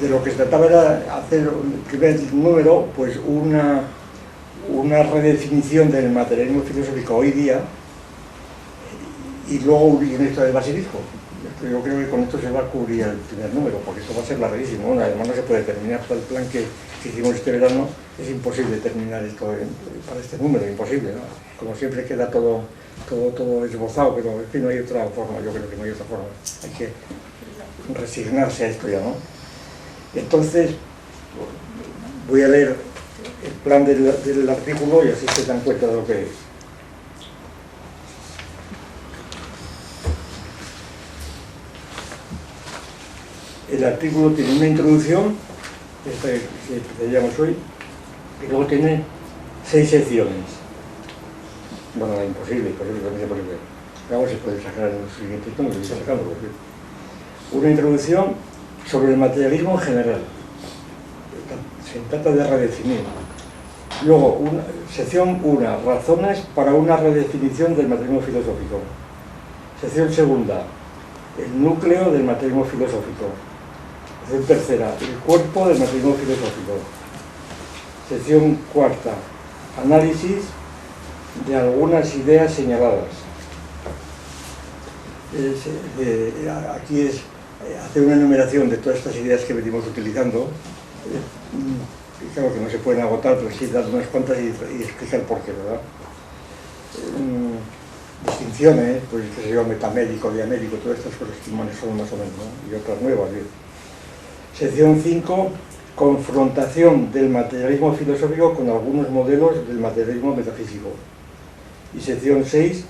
de lo que se trataba era hacer el primer número, pues una redefinición del materialismo filosófico hoy día y luego una historia del basilisco. Yo creo que con esto se va a cubrir el primer número, porque esto va a ser larguísimo. Bueno, además no se puede terminar todo el plan que hicimos este verano, es imposible terminar esto para este número, imposible, ¿no? Como siempre queda todo esbozado, pero en fin, no hay otra forma, yo creo que no hay otra forma. Hay que resignarse a esto ya, ¿no? Entonces, voy a leer el plan del artículo y así se dan cuenta de lo que es. El artículo tiene una introducción, esta que veíamos hoy, y luego tiene 6 secciones. Bueno, imposible, también se puede ver. Luego se puede sacar en los siguientes tonos, lo sacando. Una introducción sobre el materialismo en general. Se trata de redefinir. Luego, sección 1, razones para una redefinición del materialismo filosófico. Sección 2, el núcleo del materialismo filosófico. Sección 3, el cuerpo del materialismo filosófico. Sección 4, análisis de algunas ideas señaladas. Aquí es hacer una enumeración de todas estas ideas que venimos utilizando. Claro que no se pueden agotar, pero sí dar unas cuantas y explicar por qué, ¿verdad? Distinciones, pues que se llama metamédico, diamédico, todas estas cosas que manejamos más o menos, ¿no? Y otras nuevas, bien. Sección 5, confrontación del materialismo filosófico con algunos modelos del materialismo metafísico. Y sección 6,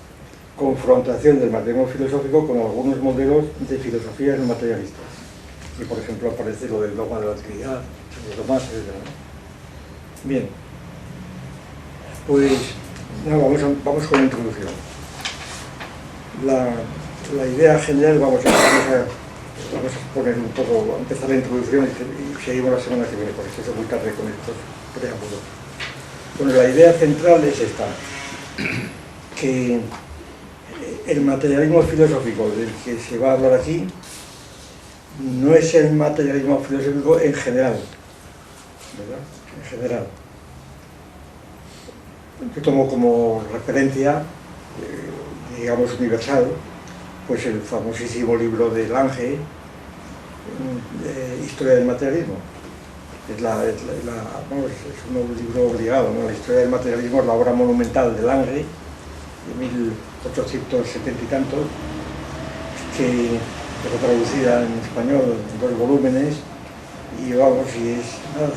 confrontación del materialismo filosófico con algunos modelos de filosofías no materialistas. Y por ejemplo aparece lo del dogma de la Trinidad, lo más, etc. Bien, pues no, vamos con la introducción. La idea general, vamos a poner un poco, empezar la introducción y seguimos la semana que viene, porque esto es muy tarde con estos preámbulos. Bueno, la idea central es esta, que el materialismo filosófico del que se va a hablar aquí no es el materialismo filosófico en general, ¿verdad? En general. Yo tomo como referencia, digamos, universal, pues el famosísimo libro de Lange, Historia del materialismo. Es un libro obligado, ¿no? La historia del materialismo es la obra monumental de Lange, de 1870 y tantos, que fue traducida en español en 2 volúmenes y vamos, y es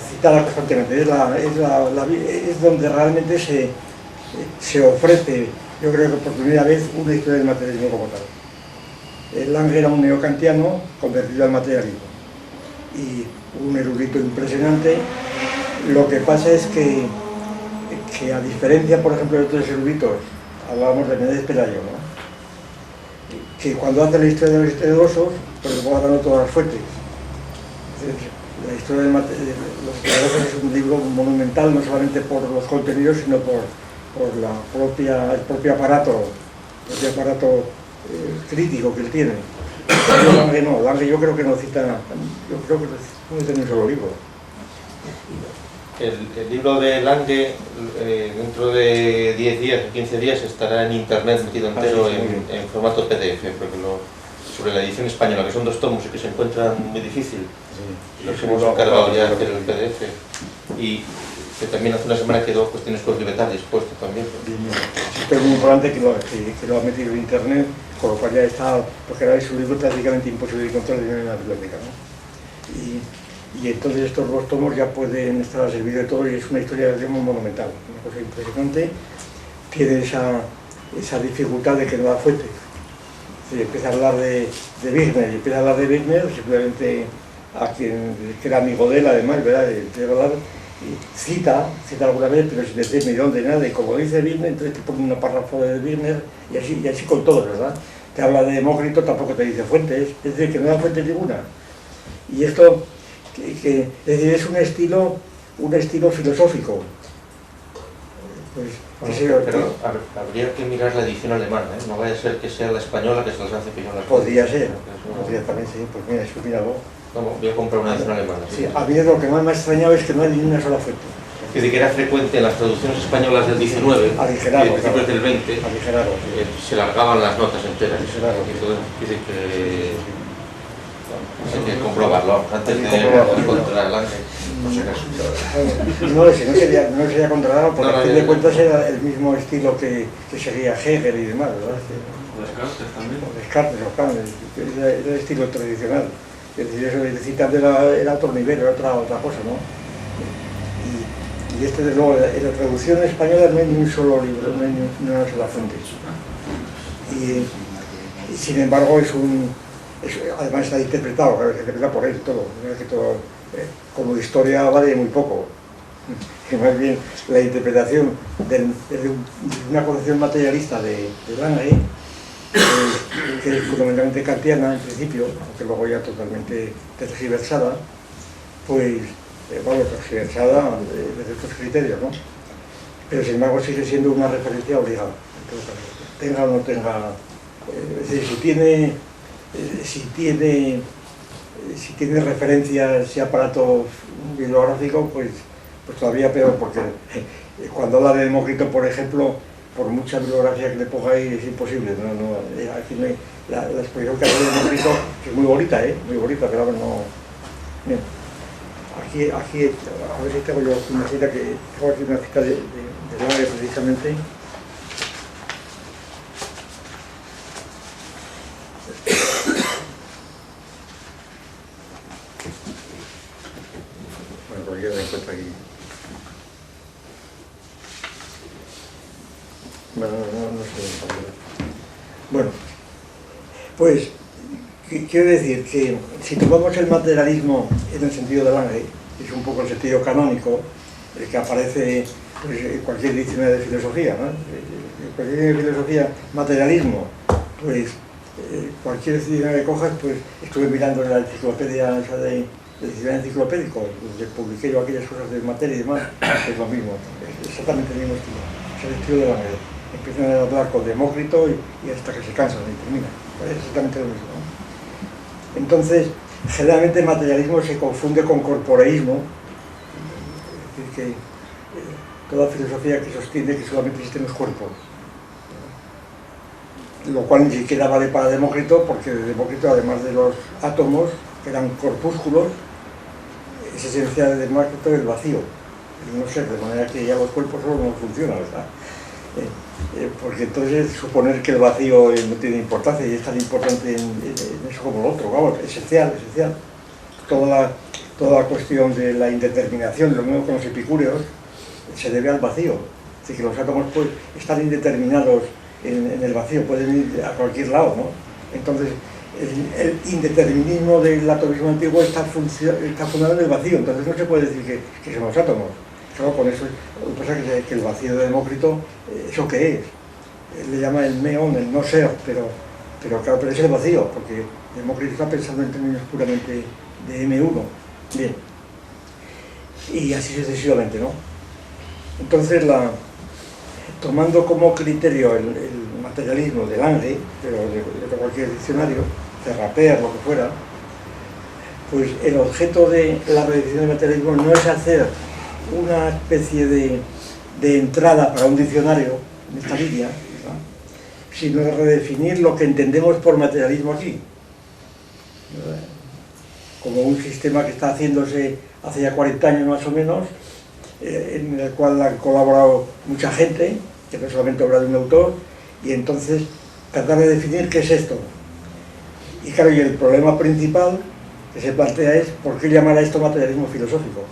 citada constantemente. Es donde realmente se ofrece, yo creo que por primera vez, una historia del materialismo como tal. Lange era un neocantiano convertido al materialismo y un erudito impresionante. Lo que pasa es que a diferencia, por ejemplo, de otros eruditos, hablábamos de Menéndez Pelayo, ¿no? Que cuando hace la historia de los historiadosos, pues va dando todas las fuentes. La historia de los historiadosos es un libro monumental, no solamente por los contenidos, sino por el propio aparato crítico que él tiene. Lange no, Lange yo creo que no cita, yo creo que no tiene un solo libro. El libro de Lange, dentro de 10 días o 15 días, estará en internet metido entero en formato PDF, porque sobre la edición española, que son 2 tomos y que se encuentran muy difícil, los hemos encargado ya de hacer el PDF. Y que también hace una semana quedó Cuestiones por Libertad dispuesto también. Esto es muy importante que lo ha metido en internet, con lo cual ya está, porque ahora es un libro prácticamente imposible de encontrar en una biblioteca, ¿no? Y entonces estos dos tomos ya pueden estar al servicio de todo y es una historia digamos, monumental, una cosa impresionante. Tiene esa dificultad de que no da fuente. Si empieza a hablar de Wigner y empieza a hablar de Wigner, simplemente a quien que era amigo de él, además, ¿verdad? Empieza a hablar y cita alguna vez, pero sin decir ni dónde, nada, y como dice Wigner, entonces te pone un párrafo de Wigner y así con todo, ¿verdad? Te habla de Demócrito, tampoco te dice fuentes, es decir, que no da fuente ninguna. Y esto, es decir, es un estilo filosófico. Pues, pero habría que mirar la edición alemana, ¿eh? No vaya a ser que sea la española que se las hace pillar. Podría ser, podría también, sí, pues mira, eso míralo. No, voy a comprar una edición alemana. Sí, a mí lo que más me ha extrañado es que no hay ni una sola fuente. Es decir, que era frecuente en las traducciones españolas del 19 y principios del 20, se largaban las notas enteras. Y entonces dice que hay que comprobarlo antes de encontrar el ángel, por si acaso. No sería controlado porque a fin de cuentas era el mismo estilo que seguía Hegel y demás, ¿verdad? O Descartes también. O Descartes, o Kant, era el estilo tradicional. Es decir, eso de citar era otro nivel, era otra cosa, ¿no? Y de nuevo, en la traducción española no hay ni un solo libro, no hay ni una sola fuente. Y sin embargo además está interpretado, claro, se interpreta por él todo, ¿no? Que todo como historia vale muy poco. Que más bien la interpretación de una concepción materialista de Lange, que es fundamentalmente kantiana en principio, aunque luego ya totalmente tergiversada, pues tergiversada desde estos criterios, ¿no? Pero sin embargo sigue siendo una referencia obligada, en todo caso, tenga o no tenga, es decir, si tiene referencias y aparato bibliográfico, pues todavía peor, porque cuando habla de Demócrito, por ejemplo, por mucha bibliografía que le ponga ahí es imposible, aquí no hay, la exposición que hace de Demócrito es muy bonita, muy bonita, pero no. Bien. Aquí, a ver si tengo yo una cita de Lange precisamente. Bueno, porque ya la encuentro aquí. Bueno, no sé. Bueno, pues quiero decir que si tomamos el materialismo en el sentido de Lange, que es un poco el sentido canónico, el que aparece pues, en cualquier diccionario de filosofía, ¿no? En cualquier filosofía, materialismo, pues cualquier diccionario que cojas, pues estuve mirando en la enciclopedia esa del diccionario enciclopédico, donde publiqué yo aquellas cosas de materia y demás, es lo mismo, es exactamente el mismo estilo, es el estilo de Lange. Empiezan a hablar con Demócrito y hasta que se cansan y terminan, es exactamente lo mismo, ¿no? Entonces, generalmente el materialismo se confunde con corporeísmo, es decir, que toda filosofía que sostiene que solamente existen los cuerpos, lo cual ni siquiera vale para Demócrito, porque Demócrito, además de los átomos, que eran corpúsculos, es esencial de Demócrito el vacío, el no ser, de manera que ya los cuerpos solo no funcionan, ¿verdad? Porque entonces suponer que el vacío no tiene importancia y es tan importante en eso como lo otro, vamos, esencial. Toda la cuestión de la indeterminación, lo mismo con los epicúreos, se debe al vacío. Es decir, que los átomos pues, están indeterminados en el vacío, pueden ir a cualquier lado, ¿no? Entonces, el indeterminismo del atomismo antiguo está fundado en el vacío, entonces no se puede decir que son los átomos. Claro, con eso, lo que pasa es que el vacío de Demócrito, ¿eso qué es? Él le llama el meón, el no ser, pero claro, pero es el vacío, porque Demócrito está pensando en términos puramente de M1. Bien. Y así sucesivamente, ¿no? Entonces, tomando como criterio el materialismo de Lange, pero de cualquier diccionario, de Rapper, lo que fuera, pues el objeto de la redefinición del materialismo no es hacer una especie de entrada para un diccionario en esta línea, ¿verdad? Sino redefinir lo que entendemos por materialismo aquí, ¿verdad? Como un sistema que está haciéndose hace ya 40 años más o menos en el cual han colaborado mucha gente, que no es solamente obra de un autor, y entonces tratar de definir qué es esto. Y claro, y el problema principal que se plantea es ¿por qué llamar a esto materialismo filosófico?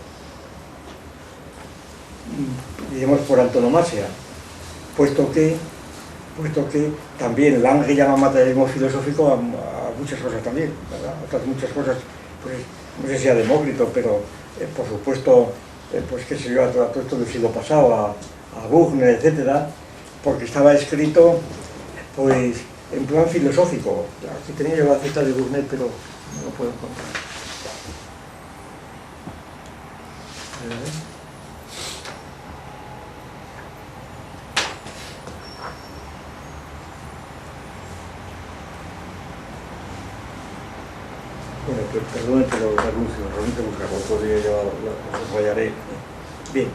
Digamos por antonomasia, puesto que también Lange llama materialismo filosófico a muchas cosas también, ¿verdad? Otras muchas cosas, pues no sé si a Demócrito, pero por supuesto, pues qué sé yo, a todo esto del siglo pasado, a Buchner, etcétera, porque estaba escrito pues en plan filosófico. Aquí tenía yo la cita de Buchner, pero no lo puedo encontrar. Bueno, pues perdón, pero renuncio a buscarlo, otro día yo lo subrayaré. Bien.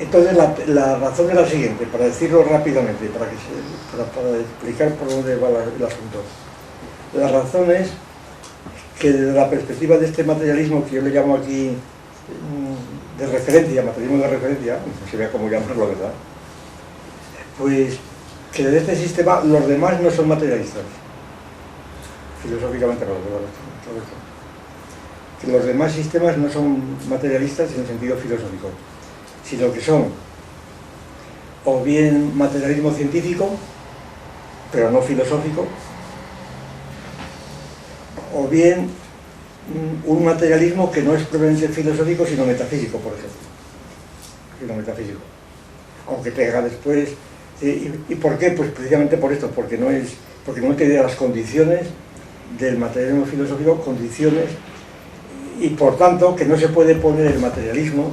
Entonces la razón es la siguiente, para decirlo rápidamente, para explicar por dónde va el asunto. La razón es que desde la perspectiva de este materialismo que yo le llamo aquí de referencia, materialismo de referencia, no sé cómo llamarlo, ¿verdad? Pues que desde este sistema los demás no son materialistas. Filosóficamente hablando, que los demás sistemas no son materialistas en el sentido filosófico, sino que son o bien materialismo científico, pero no filosófico, o bien un materialismo que no es propiamente filosófico, sino metafísico, por ejemplo. Sino metafísico. Aunque tenga después... ¿Y por qué? Pues precisamente por esto, porque no tiene las condiciones del materialismo filosófico, condiciones, y por tanto que no se puede poner el materialismo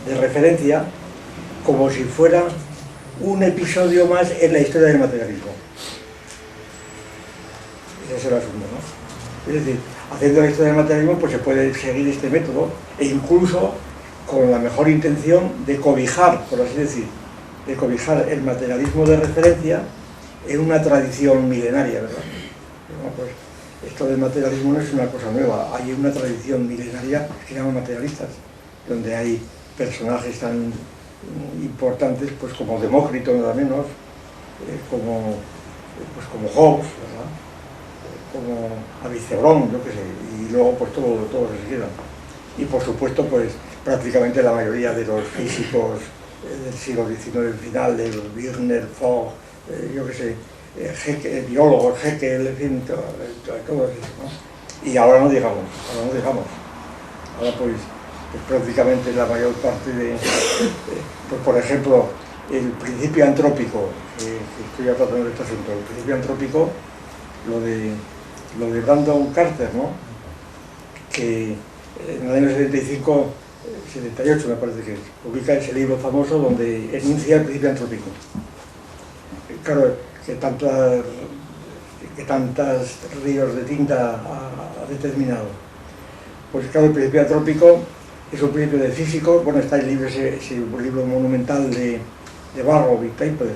de referencia como si fuera un episodio más en la historia del materialismo. Ese es el asunto, ¿no? Es decir, haciendo la historia del materialismo pues se puede seguir este método e incluso con la mejor intención de cobijar, por así decir, de cobijar el materialismo de referencia en una tradición milenaria, ¿verdad? Bueno, pues esto del materialismo no es una cosa nueva, hay una tradición milenaria que se llama materialistas, donde hay personajes tan importantes pues como Demócrito, nada menos, como Hobbes, ¿verdad? Como Avicebrón, yo qué sé, y luego pues todo lo que se quiera. Y por supuesto pues prácticamente la mayoría de los físicos del siglo XIX final, de Wigner, Fogg, yo qué sé, biólogos, Haeckel, en fin, todo eso, ¿no? Y ahora no digamos. Ahora pues prácticamente la mayor parte de, pues por ejemplo, el principio antrópico, que estoy tratando de este asunto, el principio antrópico, lo de Brandon Carter, ¿no? Que en el año 78 me parece que publica ese libro famoso donde enuncia el principio antrópico. Claro, que tantas ríos de tinta ha determinado. Pues claro, el principio antrópico es un principio de físico. Bueno, está el libro, ese libro monumental de Barrow y Taper,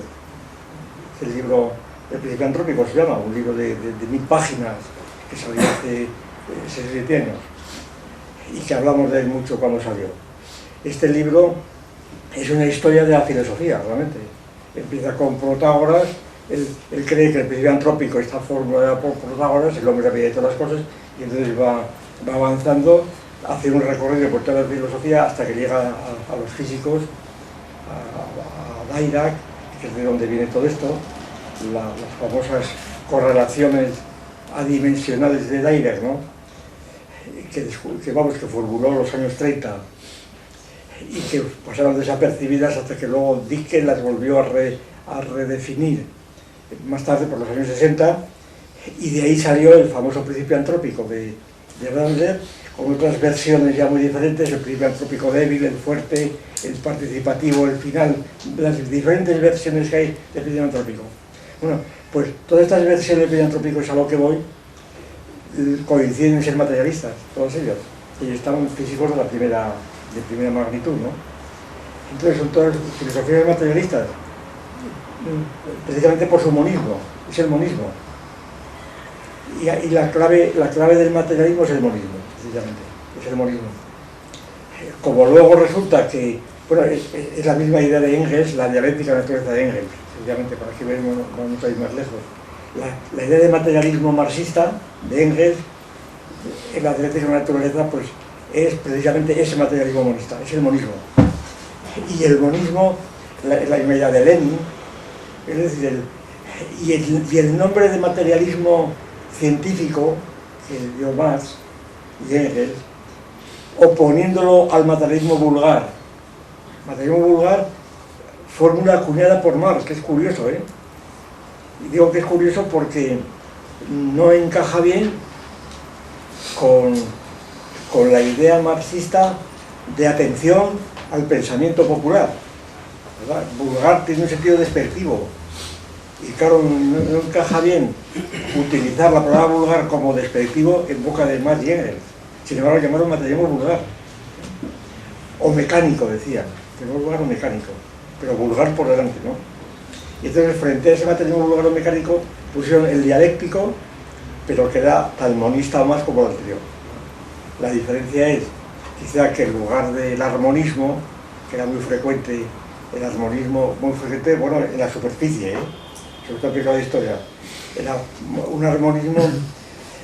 el libro El principio antrópico se llama, un libro de 1000 páginas que salió hace 6-7 años y que hablamos de él mucho cuando salió. Este libro es una historia de la filosofía, realmente. Empieza con Protágoras. Él cree que el principio antrópico está formulado por Protágoras, el hombre había de todas las cosas, y entonces va avanzando, hace un recorrido por toda la filosofía hasta que llega a los físicos, a Dirac, que es de donde viene todo esto, las famosas correlaciones adimensionales de Dirac, ¿no? que formuló en los años 30 y que pasaron desapercibidas hasta que luego Dicken las volvió a redefinir más tarde, por los años 60, y de ahí salió el famoso principio antrópico de Ranger, con otras versiones ya muy diferentes, el principio antrópico débil, el fuerte, el participativo, el final, las diferentes versiones que hay del principio antrópico. Bueno, pues todas estas versiones del principio antrópico, es a lo que voy, coinciden en ser materialistas, todos ellos, y están físicos de primera magnitud, ¿no? Entonces son todas filosofías materialistas, precisamente por su monismo, es el monismo. Y la clave del materialismo es el monismo, precisamente, es el monismo. como luego resulta que, bueno, es la misma idea de Engels, la dialéctica de la naturaleza de Engels, sencillamente, para que veamos, no vamos a ir más lejos. La idea de materialismo marxista de Engels, en la dialéctica de la naturaleza, pues es precisamente ese materialismo monista, es el monismo. Y el monismo, la idea de Lenin, es decir, y el nombre de materialismo científico que dio Marx y Engels, oponiéndolo al materialismo vulgar. Materialismo vulgar, fórmula acuñada por Marx, que es curioso, ¿eh? Y digo que es curioso porque no encaja bien con la idea marxista de atención al pensamiento popular, ¿verdad? Vulgar tiene un sentido despectivo y claro, no encaja bien utilizar la palabra vulgar como despectivo en boca de Marx y Engels. Sin embargo, llamaron materialismo vulgar o mecánico, decían, que no vulgar o mecánico, pero vulgar por delante, ¿no? Y entonces, frente a ese materialismo vulgar o mecánico, pusieron el dialéctico, pero que era tan monista o más como el anterior. La diferencia es, quizá, que en lugar del armonismo, que era muy frecuente, el armonismo muy frecuente, bueno, en la superficie, sobre todo aplicado a la historia, era un armonismo,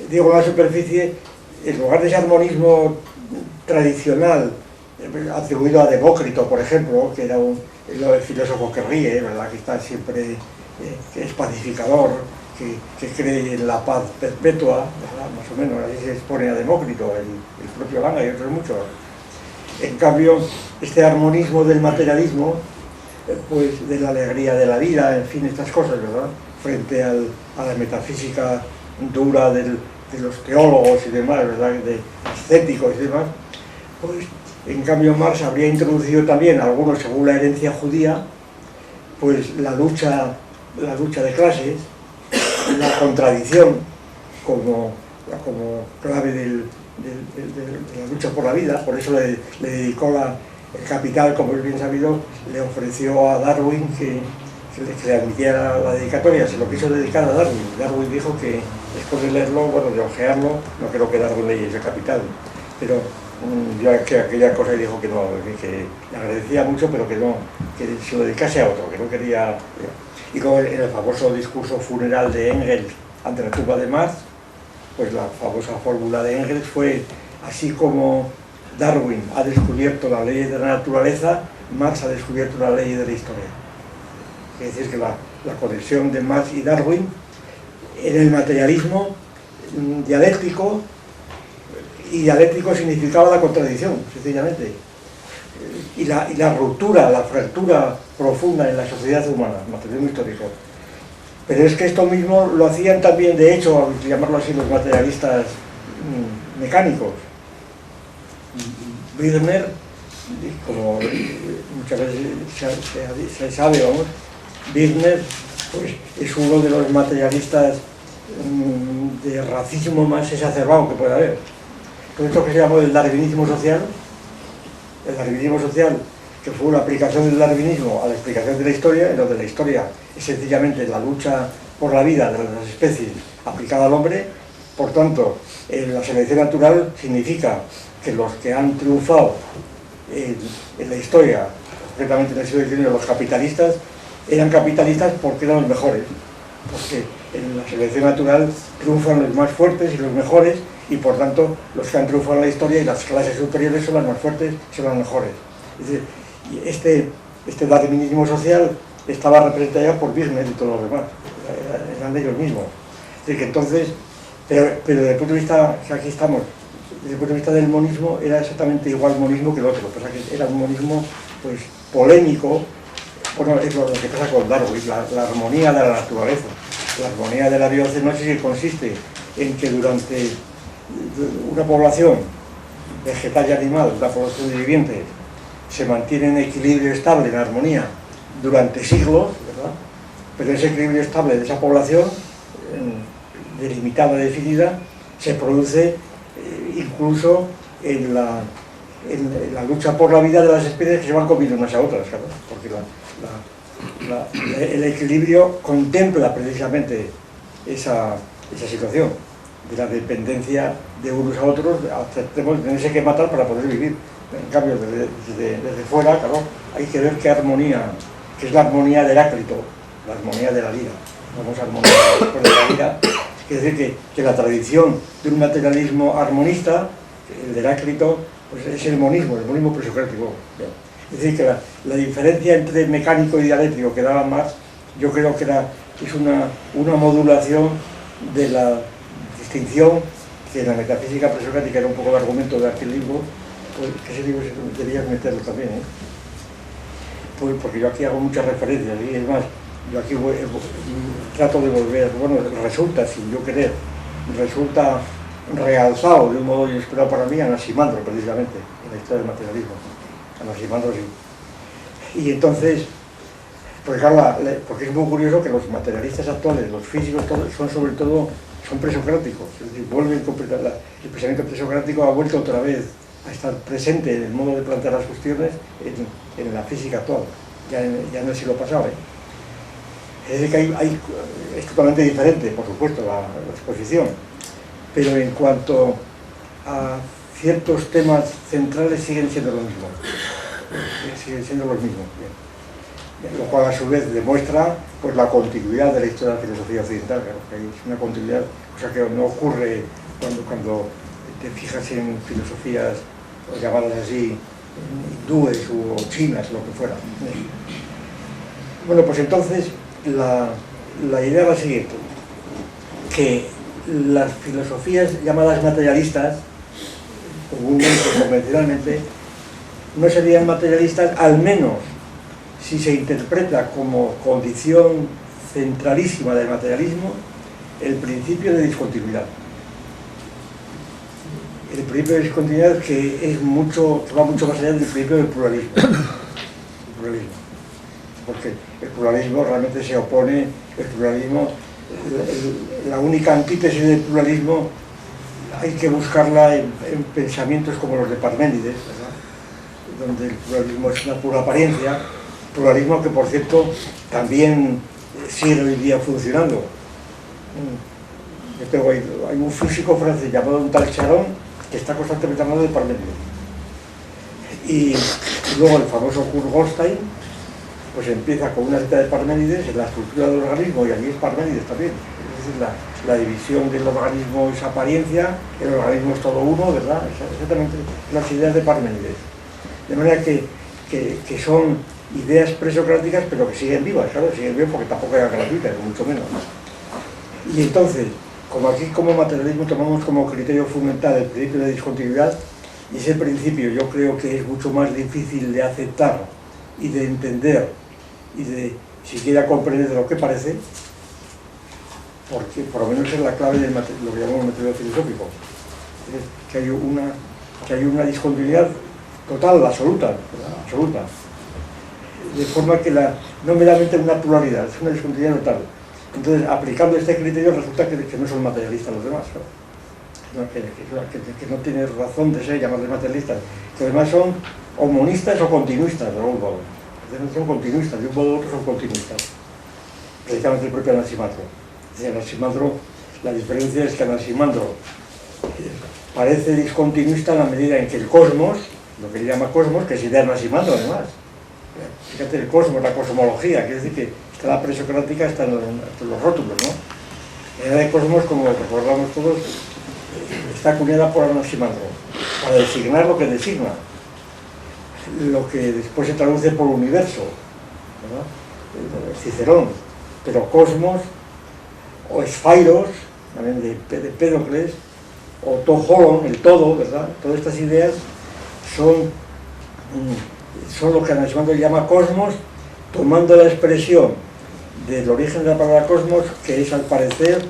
digo, en la superficie, en lugar de ese armonismo tradicional, atribuido a Demócrito, por ejemplo, que era el filósofo que ríe, ¿verdad?, que está siempre, que es pacificador, que cree en la paz perpetua, ¿verdad?, más o menos, así se expone a Demócrito, el propio Langa y otros muchos. En cambio, este armonismo del materialismo, pues de la alegría de la vida, en fin, estas cosas, ¿verdad?, frente a la metafísica dura de los teólogos y demás, ¿verdad?, de ascéticos y demás, pues en cambio Marx habría introducido también, algunos según la herencia judía, pues la lucha de clases, la contradicción como clave de la lucha por la vida. Por eso le dedicó el Capital, como es bien sabido, le ofreció a Darwin que le admitiera la dedicatoria, se lo quiso dedicar a Darwin. Darwin dijo que después de leerlo, bueno, de ojearlo, no creo que Darwin leyese el Capital, pero ya que aquella cosa dijo que no, que le agradecía mucho, pero que no, que se lo dedicase a otro, que no quería. Y como en el famoso discurso funeral de Engels ante la tumba de Marx, pues la famosa fórmula de Engels fue: así como Darwin ha descubierto las leyes de la naturaleza, Marx ha descubierto las leyes de la historia. Es decir, que la conexión de Marx y Darwin en el materialismo dialéctico, y dialéctico significaba la contradicción, sencillamente, y la ruptura, la fractura profunda en la sociedad humana, el materialismo histórico. Pero es que esto mismo lo hacían también, de hecho, al llamarlo así, los materialistas mecánicos. Birner, como muchas veces se sabe, vamos, Birner pues, es uno de los materialistas de racismo más exacerbado que puede haber. Con esto que se llamó el darwinismo social, que fue una aplicación del darwinismo a la explicación de la historia, en donde la historia es sencillamente la lucha por la vida de las especies aplicada al hombre. Por tanto, la selección natural significa que los que han triunfado en la historia, concretamente en el siglo XIX, los capitalistas, eran capitalistas porque eran los mejores, porque en la selección natural triunfan los más fuertes y los mejores, y por tanto los que han triunfado en la historia y las clases superiores son las más fuertes, son las mejores. Es decir, este darwinismo social estaba representado ya por Birner y todos los demás, eran de ellos mismos. Es decir, que entonces, pero desde el punto de vista, que aquí estamos, desde el punto de vista del monismo, era exactamente igual monismo que el otro, pero que era un monismo pues polémico. Bueno, es lo que pasa con Darwin, la armonía de la naturaleza, la armonía de la biocenosis, que consiste en que durante una población vegetal y animal, una población de vivientes, se mantiene en equilibrio estable, en armonía, durante siglos, ¿verdad? Pero ese equilibrio estable de esa población, delimitada, definida, se produce incluso en la lucha por la vida de las especies que se van comiendo unas a otras, ¿verdad? Porque el equilibrio contempla precisamente esa situación de la dependencia de unos a otros, aceptemos tenerse que matar para poder vivir. En cambio, desde fuera, claro, hay que ver qué armonía, que es la armonía de Heráclito, la armonía de la vida, la famosa armonía de la vida. Es decir, que la tradición de un materialismo armonista, el de Heráclito, pues es el monismo presocrático. Es decir, que la diferencia entre mecánico y dialéctico que daba Marx, yo creo que es una modulación de la distinción que en la metafísica presocrática era un poco el argumento de aquel libro, pues, que ese libro deberías meterlo también, pues porque yo aquí hago muchas referencias, y es más, yo aquí trato de volver, bueno, resulta, sin yo querer, resulta realzado de un modo inesperado para mí Anaximandro, precisamente, en la historia del materialismo. Anaximandro sí. Y entonces, pues claro, porque es muy curioso que los materialistas actuales, los físicos, todos, son presocráticos, es decir, vuelven el pensamiento presocrático ha vuelto otra vez a estar presente en el modo de plantear las cuestiones en la física actual, ya en el siglo pasado. Es decir, que es totalmente diferente, por supuesto, la exposición, pero en cuanto a ciertos temas centrales siguen siendo los mismos. Lo cual a su vez demuestra pues, la continuidad de la historia de la filosofía occidental, claro, que es una continuidad, cosa que no ocurre cuando te fijas en filosofías llamadas así hindúes o chinas, lo que fuera. Bueno, pues entonces la idea es la siguiente, que las filosofías llamadas materialistas, comúnmente, convencionalmente, no serían materialistas, al menos si se interpreta como condición centralísima del materialismo el principio de discontinuidad. El principio de discontinuidad que va mucho más allá del principio del pluralismo. Porque el pluralismo realmente se opone, la única antítesis del pluralismo hay que buscarla en pensamientos como los de Parménides, ¿verdad? Donde el pluralismo es una pura apariencia, pluralismo que por cierto también sigue hoy día funcionando. Hay un físico francés llamado un tal Charon que está constantemente hablando de Parménides. Y luego el famoso Kurt Goldstein pues empieza con una cita de Parménides en la estructura del organismo, y allí es Parménides también. Es decir, la división del organismo es apariencia, el organismo es todo uno, ¿verdad? Exactamente las ideas de Parménides. De manera que son ideas presocráticas, pero que siguen vivas, claro, siguen vivas porque tampoco eran gratuitas, mucho menos. Y entonces, como aquí como materialismo tomamos como criterio fundamental el principio de discontinuidad, y ese principio yo creo que es mucho más difícil de aceptar y de entender y de siquiera comprender de lo que parece, porque por lo menos es la clave de lo que llamamos materialismo filosófico, es que hay una discontinuidad total, absoluta, de forma que no meramente una pluralidad, es una discontinuidad total. Entonces, aplicando este criterio, resulta que no son materialistas los demás, ¿no? Que no tiene razón de ser llamarles materialistas, que además son o monistas o continuistas, de algún modo. Son continuistas, de un modo u otro son continuistas. Precisamente el propio Anaximandro. Anaximandro, la diferencia es que Anaximandro parece discontinuista en la medida en que el cosmos, lo que él llama cosmos, que es idea de Anaximandro además. Fíjate, el cosmos, la cosmología, quiere decir que está la presocrática, está en los rótulos, ¿no? La idea de cosmos, como recordamos todos, está acuñada por Anaximandro, para designar lo que designa, lo que después se traduce por universo, ¿verdad? Cicerón, pero cosmos, o esfairos, también de Pédocles, o toholon, el todo, ¿verdad? Todas estas ideas son lo que Anaximandro llama cosmos, tomando la expresión del origen de la palabra cosmos, que es al parecer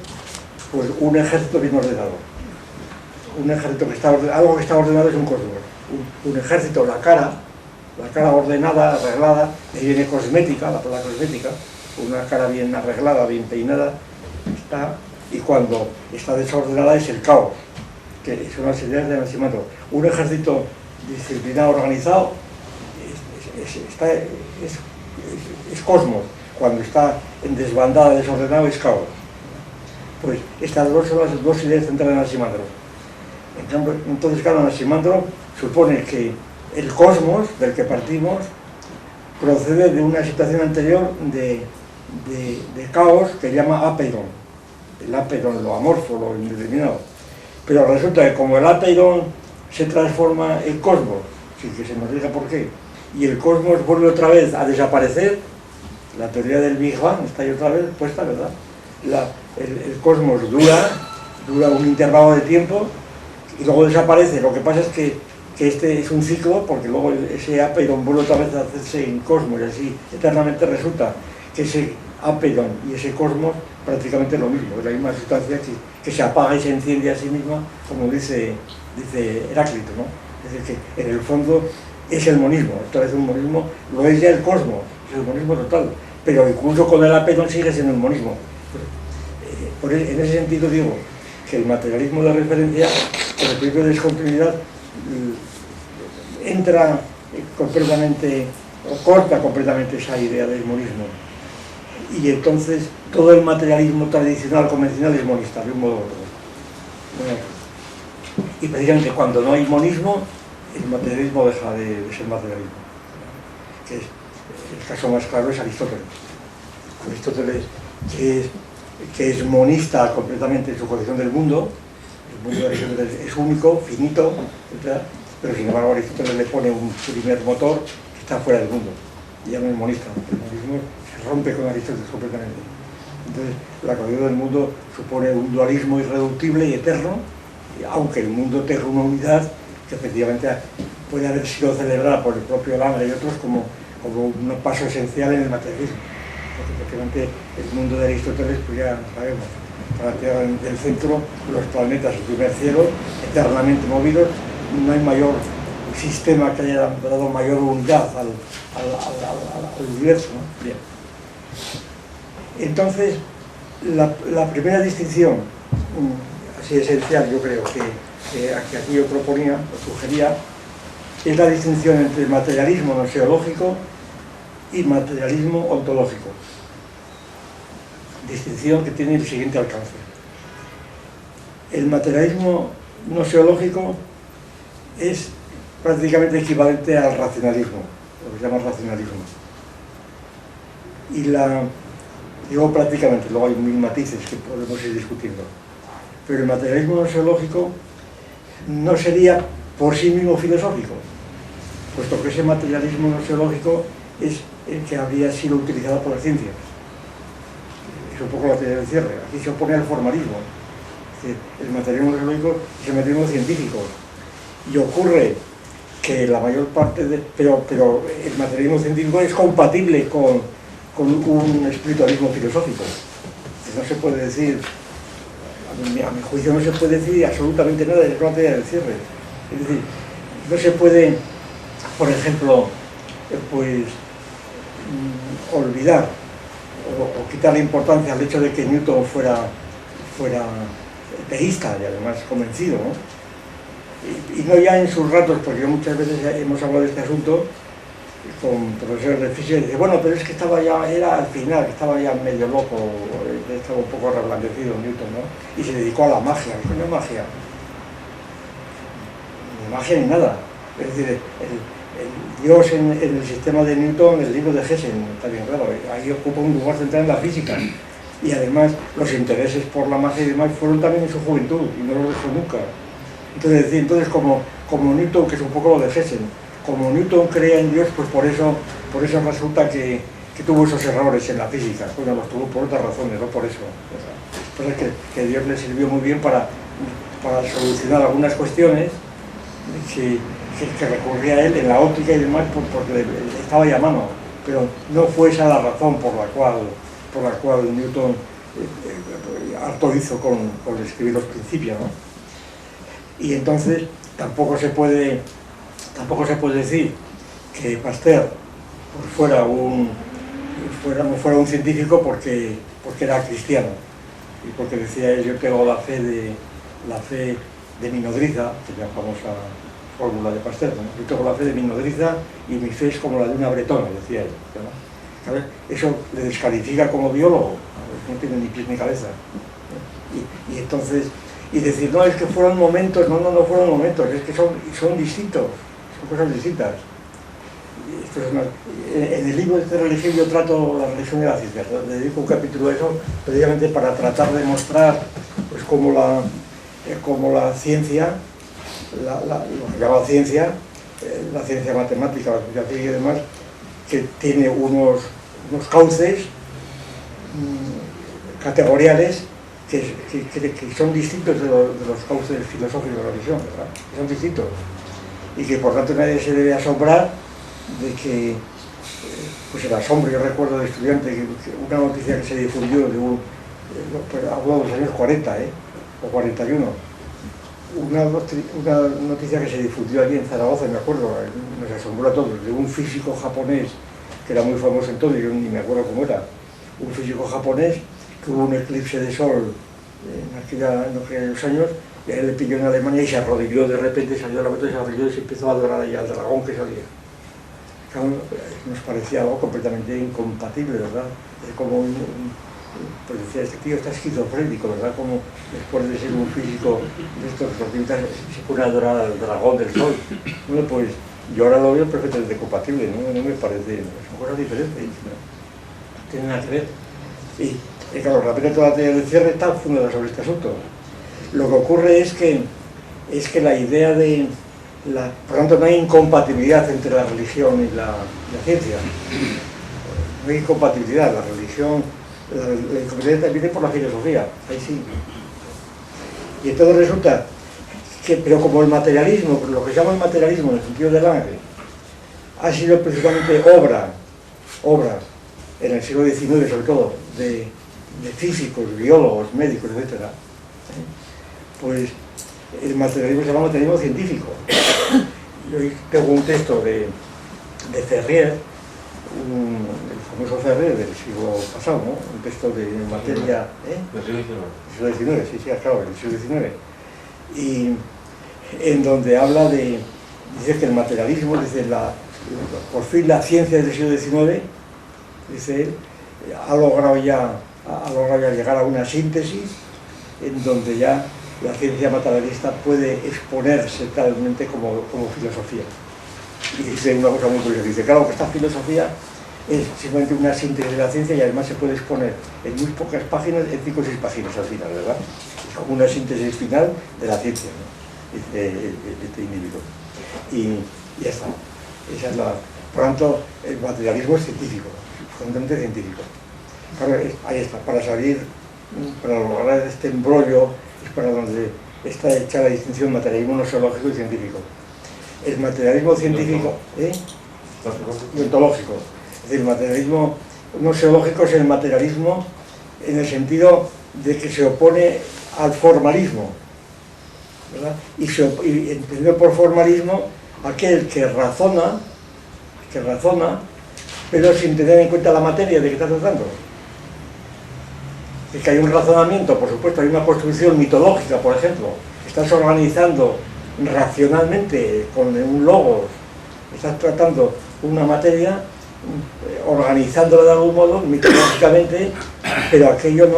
pues un ejército bien ordenado. Un ejército que está ordenado, algo que está ordenado es un cosmos. Un ejército, la cara ordenada, arreglada, y viene cosmética, la palabra cosmética, una cara bien arreglada, bien peinada, y cuando está desordenada es el caos, que son las ideas de Anaximandro. Un ejército disciplinado, organizado, es cosmos. Cuando está en desbandada, desordenado, es caos. Pues estas dos son las dos ideas centrales de Anaximandro. Entonces, claro, Anaximandro supone que el cosmos del que partimos procede de una situación anterior de caos que llama apeiron. El apeiron, lo amorfo, lo indeterminado. Pero resulta que como el apeiron se transforma en cosmos, sin que se nos diga por qué, y el cosmos vuelve otra vez a desaparecer, la teoría del Big Bang está ahí otra vez puesta, ¿verdad? El cosmos dura un intervalo de tiempo y luego desaparece. Lo que pasa es que este es un ciclo, porque luego ese apeiron vuelve otra vez a hacerse en cosmos, y así eternamente resulta que ese apeiron y ese cosmos prácticamente es lo mismo, es la misma sustancia que se apaga y se enciende a sí misma, como dice Heráclito, ¿no? Es decir, que en el fondo es el monismo, esta vez un monismo, lo es ya el cosmos, es el monismo total, pero incluso con el apeiron sigue siendo el monismo. En ese sentido digo que el materialismo de referencia, con el principio de discontinuidad, entra completamente, o corta completamente esa idea del monismo. Y entonces todo el materialismo tradicional, convencional, es monista, de un modo u otro. Y precisamente cuando no hay monismo, el materialismo deja de ser materialismo. Que es, el caso más claro es Aristóteles. Aristóteles, que es monista completamente en su concepción del mundo. El mundo de Aristóteles es único, finito, etc. Pero sin embargo Aristóteles le pone un primer motor que está fuera del mundo. Y ya no es monista. El monismo se rompe con Aristóteles completamente. Entonces, la concepción del mundo supone un dualismo irreductible y eterno, aunque el mundo tenga una unidad que efectivamente puede haber sido celebrada por el propio Lange y otros como un paso esencial en el materialismo. Porque efectivamente el mundo de Aristóteles, pues ya sabemos, para la Tierra del centro, los planetas, el primer cielo, eternamente movidos, no hay mayor sistema que haya dado mayor unidad al universo, ¿no? Bien. Entonces, la primera distinción, así esencial, yo creo que aquí yo proponía, o sugería, es la distinción entre materialismo noseológico y materialismo ontológico. Distinción que tiene el siguiente alcance. El materialismo noseológico es prácticamente equivalente al racionalismo, lo que se llama racionalismo. Y digo prácticamente, luego hay mil matices que podemos ir discutiendo. Pero el materialismo noseológico no sería por sí mismo filosófico, puesto que ese materialismo noseológico es el que habría sido utilizado por la ciencia. Es un poco la teoría del cierre. Aquí se opone al formalismo. Es decir, el materialismo noseológico es el materialismo científico. Y ocurre que la mayor parte pero el materialismo científico es compatible con un espiritualismo filosófico. No se puede decir, a mi juicio no se puede decir absolutamente nada de la teoría del cierre. Es decir, no se puede, por ejemplo, pues olvidar o quitar la importancia al hecho de que Newton fuera teísta y además convencido, ¿no? Y no ya en sus ratos, porque yo muchas veces hemos hablado de este asunto con profesores de física y dice, bueno, pero es que era al final, que estaba ya medio loco, estaba un poco reblandecido Newton, ¿no? Y se dedicó a la magia. ¿Qué es magia? Ni magia ni nada. Es decir, el Dios en el sistema de Newton, el libro de Gessen, está bien claro, ahí ocupa un lugar central en la física. Y además los intereses por la magia y demás fueron también en su juventud y no lo dejó nunca. Entonces como Newton, que es un poco lo de Gessen, como Newton creía en Dios, pues por eso resulta que tuvo esos errores en la física. Bueno, los tuvo por otras razones, no por eso. Entonces que Dios le sirvió muy bien para solucionar algunas cuestiones que recurría a él en la óptica y demás, porque estaba ya a mano. Pero no fue esa la razón por la cual Newton harto hizo con escribir los principios, ¿no? Y entonces tampoco se puede decir que Pasteur pues fuera un científico porque era cristiano y porque decía yo tengo la fe de mi nodriza, que es la famosa fórmula de Pasteur, ¿no? Yo tengo la fe de mi nodriza y mi fe es como la de una bretona, decía él, ¿no? ¿Sabes? Eso le descalifica como biólogo, no tiene ni pies ni cabeza, ¿no? Y entonces y decir, no, es que fueron momentos, no fueron momentos, es que son distintos, son cosas distintas. En el libro de esta religión yo trato la religión y la ciencia, le dedico un capítulo a eso, precisamente para tratar de mostrar pues, cómo la ciencia, lo que llama ciencia, la ciencia matemática, la ciencia y demás, que tiene unos cauces categoriales que son distintos de los cauces filosóficos de la religión, ¿verdad? Son distintos. Y que por tanto nadie se debe asombrar de que, pues el asombro, yo recuerdo de estudiante, que una noticia que se difundió de hablo de los años 40, o 41, una noticia que se difundió aquí en Zaragoza, me acuerdo, nos asombró a todos, de un físico japonés que era muy famoso entonces, yo ni me acuerdo cómo era, un físico japonés que hubo un eclipse de sol en aquellos años, y a él le pilló en Alemania y se arrodilló de repente, salió de la moto y se arrodilló y se empezó a adorar ahí al dragón que salía. Claro, nos parecía algo completamente incompatible, ¿verdad? Es como pues decía, este tío está esquizofrénico, ¿verdad? Como después de ser un físico de estos deportistas se pone a adorar al dragón del sol. Bueno, pues yo ahora lo veo perfectamente compatible, no me parece, son cosas diferentes, ¿no? Tienen nada que ver. Y claro, realmente toda la teoría del cierre está fundada sobre este asunto. Lo que ocurre es que la idea de por tanto no hay incompatibilidad entre la religión y la ciencia. No hay incompatibilidad, la religión, la incompatibilidad viene por la filosofía, ahí sí. Y entonces resulta que, pero como el materialismo, lo que se llama el materialismo en el sentido del ángel, ha sido precisamente obra en el siglo XIX sobre todo, de físicos, biólogos, médicos, etc., pues el materialismo se llama materialismo científico. Yo tengo un texto de Ferrier, el famoso Ferrier del siglo pasado, ¿no? Un texto de materia... Del siglo XIX. Del siglo XIX, sí, claro, del siglo XIX. Y en donde habla dice que el materialismo, dice por fin la ciencia del siglo XIX, dice él, ha logrado ya llegar a una síntesis en donde ya la ciencia materialista puede exponerse talmente como filosofía. Y dice una cosa muy curiosa, dice, claro que esta filosofía es simplemente una síntesis de la ciencia y además se puede exponer en muy pocas páginas, en 5 o 6 páginas al final, ¿verdad? Es como una síntesis final de la ciencia, ¿no? Este individuo. Y ya está. Esa es por tanto, el materialismo es científico, fundamentalmente científico. Claro, ahí está, para lograr este embrollo, es para donde está hecha la distinción materialismo nosológico y científico. El materialismo científico y ontológico. Es decir, el materialismo nosológico es el materialismo en el sentido de que se opone al formalismo, ¿verdad? Y entendido por formalismo aquel que razona, pero sin tener en cuenta la materia de que está tratando. Es que hay un razonamiento, por supuesto, hay una construcción mitológica, por ejemplo. Estás organizando racionalmente con un logos, estás tratando una materia, organizándola de algún modo, mitológicamente, pero aquello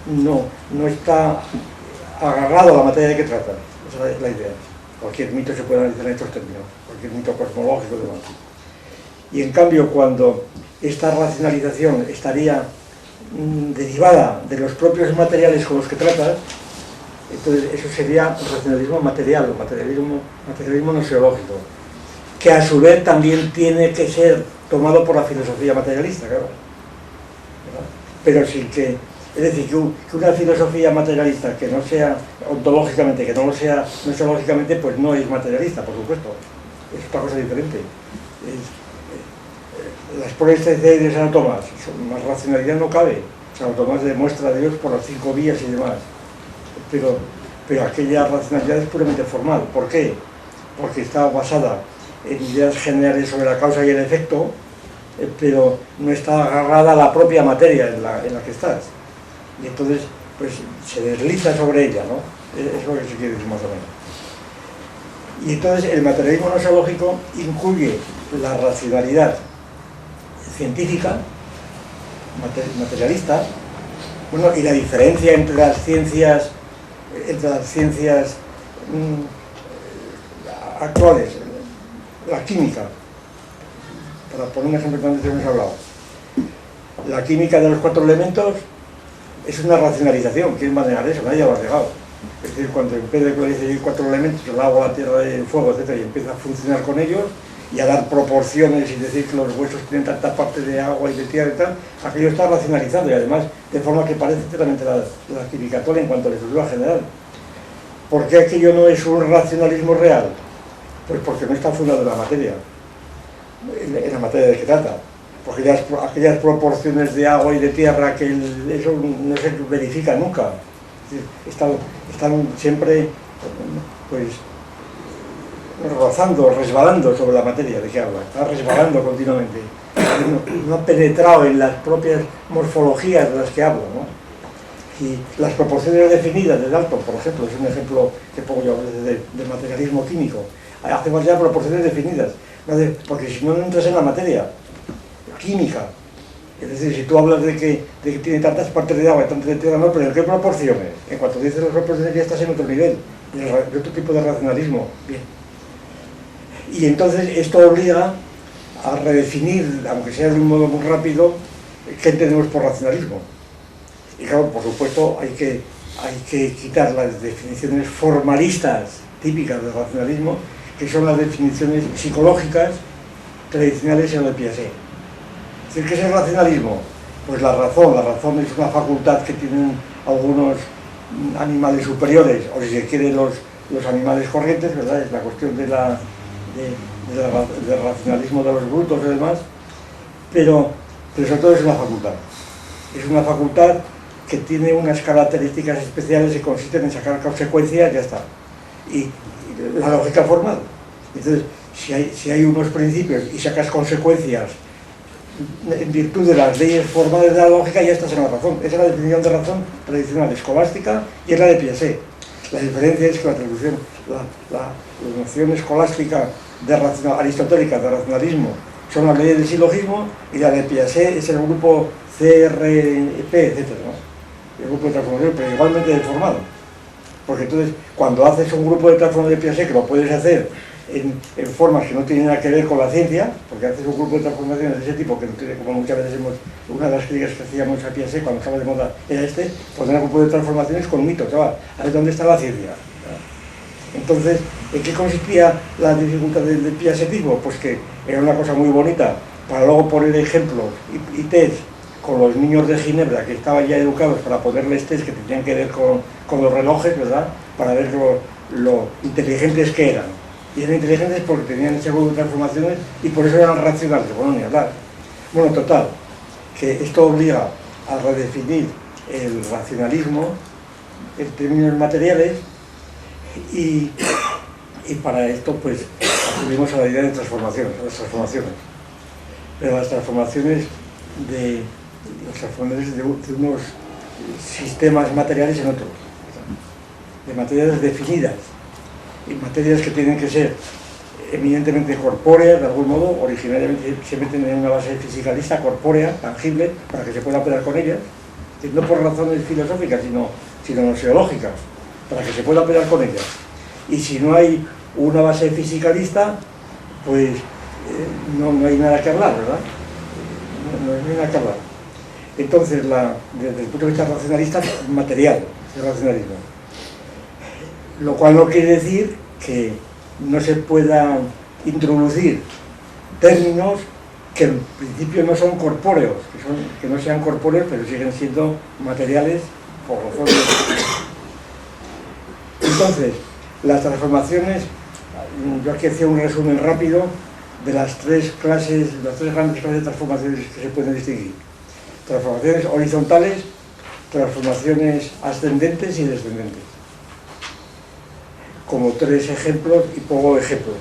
no está agarrado a la materia de que trata. Esa es la idea. Cualquier mito se puede analizar en estos términos, cualquier mito cosmológico y demás. Y en cambio, cuando esta racionalización estaría derivada de los propios materiales con los que tratas, entonces eso sería racionalismo material, materialismo nosológico, que a su vez también tiene que ser tomado por la filosofía materialista, claro. ¿Verdad? Pero sin que, es decir, que una filosofía materialista que no sea ontológicamente, que no lo sea nosológicamente, pues no es materialista, por supuesto. Es otra cosa diferente. Las pruebas de Santo Tomás, más racionalidad no cabe. Santo Tomás demuestra a Dios por las 5 vías y demás. Pero aquella racionalidad es puramente formal. ¿Por qué? Porque está basada en ideas generales sobre la causa y el efecto, pero no está agarrada a la propia materia en la que estás. Y entonces, pues, se desliza sobre ella, ¿no? Es lo que se quiere decir más o menos. Y entonces el materialismo nosológico incluye la racionalidad científica, materialista, bueno, y la diferencia entre las ciencias entre las ciencias actuales, la química, para poner un ejemplo que antes hemos hablado. La química de los 4 elementos es una racionalización. ¿Quién va a negar eso? Nadie lo ha negado. Es decir, cuando en vez de que le dice 4 elementos, el agua, la tierra, el fuego, etc., y empieza a funcionar con ellos y a dar proporciones y decir que los huesos tienen tanta parte de agua y de tierra y tal, aquello está racionalizado y además de forma que parece totalmente la química actual en cuanto a la estructura general. ¿Por qué aquello no es un racionalismo real? Pues porque no está fundado en la materia, en la materia de que trata. Porque aquellas proporciones de agua y de tierra, que eso no se verifica nunca. Están siempre pues rozando, resbalando sobre la materia de que habla. Está resbalando continuamente. No ha penetrado en las propias morfologías de las que habla, ¿no? Y las proporciones definidas de Dalton, por ejemplo, es un ejemplo que pongo yo a veces de materialismo químico. Hacemos ya proporciones definidas, porque si no, no entras en la materia química. Es decir, si tú hablas de que tiene tantas partes de agua y tantas de tierra, no, pero ¿en qué proporciones? En cuanto dices las proporciones ya estás en otro nivel, de otro tipo de racionalismo. Bien. Y entonces esto obliga a redefinir, aunque sea de un modo muy rápido, qué entendemos por racionalismo. Y claro, por supuesto, hay que quitar las definiciones formalistas típicas del racionalismo, que son las definiciones psicológicas tradicionales en el Piaget. Es decir, ¿qué es el racionalismo? Pues la razón es una facultad que tienen algunos animales superiores, o si se quiere los animales corrientes, ¿verdad? Es la cuestión del racionalismo de los brutos y demás, pero sobre todo es una facultad. Es una facultad que tiene unas características especiales que consisten en sacar consecuencias y ya está. Y la lógica formal. Entonces, si hay unos principios y sacas consecuencias en virtud de las leyes formales de la lógica, ya estás en la razón. Esa es la definición de razón tradicional escolástica y es la de Piaget. La diferencia es que la noción escolástica aristotélica de racionalismo son las leyes del silogismo y la de Piaget es el grupo CRP, etc., ¿no? El grupo de transformación, pero igualmente deformado. Porque entonces, cuando haces un grupo de transformación de Piaget, que lo puedes hacer en formas que no tienen nada que ver con la ciencia, porque haces un grupo de transformaciones de ese tipo, que no tiene, como muchas veces una de las críticas que hacíamos a Piaget cuando estaba de moda era poner un grupo de transformaciones con mitos, chaval, a ver dónde está la ciencia. Entonces, ¿en qué consistía la dificultad del piagetismo? Pues que era una cosa muy bonita, para luego poner ejemplos y test con los niños de Ginebra, que estaban ya educados para ponerles test que tenían que ver con los relojes, ¿verdad? Para ver lo inteligentes que eran. Y eran inteligentes porque tenían ese grupo de transformaciones y por eso eran racionales, bueno, ni hablar. Bueno, total, que esto obliga a redefinir el racionalismo en términos materiales y para esto pues acudimos a la idea de transformaciones, a las transformaciones. Pero las transformaciones de unos sistemas materiales en otros, de materias definidas, y materias que tienen que ser eminentemente corpóreas, de algún modo, originariamente se meten en una base fisicalista, corpórea, tangible, para que se pueda operar con ellas, no por razones filosóficas, sino noseológicas, para que se pueda operar con ellas. Y si no hay una base fisicalista, pues no hay nada que hablar, ¿verdad? No hay nada que hablar. Entonces, desde el punto de vista racionalista, material, el racionalismo. Lo cual no quiere decir que no se puedan introducir términos que en principio no son corpóreos, que no sean corpóreos, pero siguen siendo materiales por razones. Entonces, las transformaciones, yo aquí hacía un resumen rápido de las tres grandes clases de transformaciones que se pueden distinguir. Transformaciones horizontales, transformaciones ascendentes y descendentes. Como 3 ejemplos y pongo ejemplos.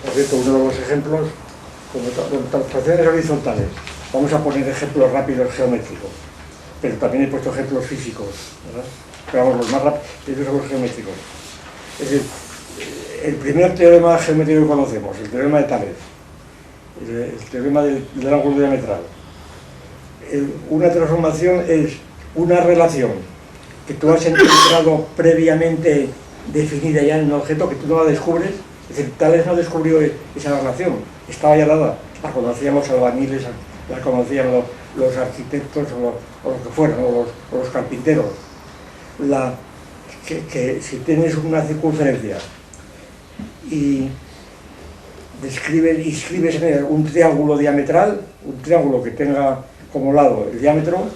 Por cierto, uno de los ejemplos, como transformaciones horizontales, vamos a poner ejemplos rápidos geométricos, pero también he puesto ejemplos físicos, ¿verdad? Pero vamos, los más rápidos son los geométricos. Es decir, el primer teorema geométrico que conocemos, el teorema de Tales, el teorema del ángulo diametral. Una transformación es una relación que tú has encontrado previamente definida ya en un objeto, que tú no la descubres. Es decir, Tales no descubrió esa relación, estaba ya dada, la conocían los albañiles, la conocían los arquitectos o lo que fueran, o los carpinteros. Que si tienes una circunferencia y escribes en ella un triángulo diametral, un triángulo que tenga como lado el diámetro,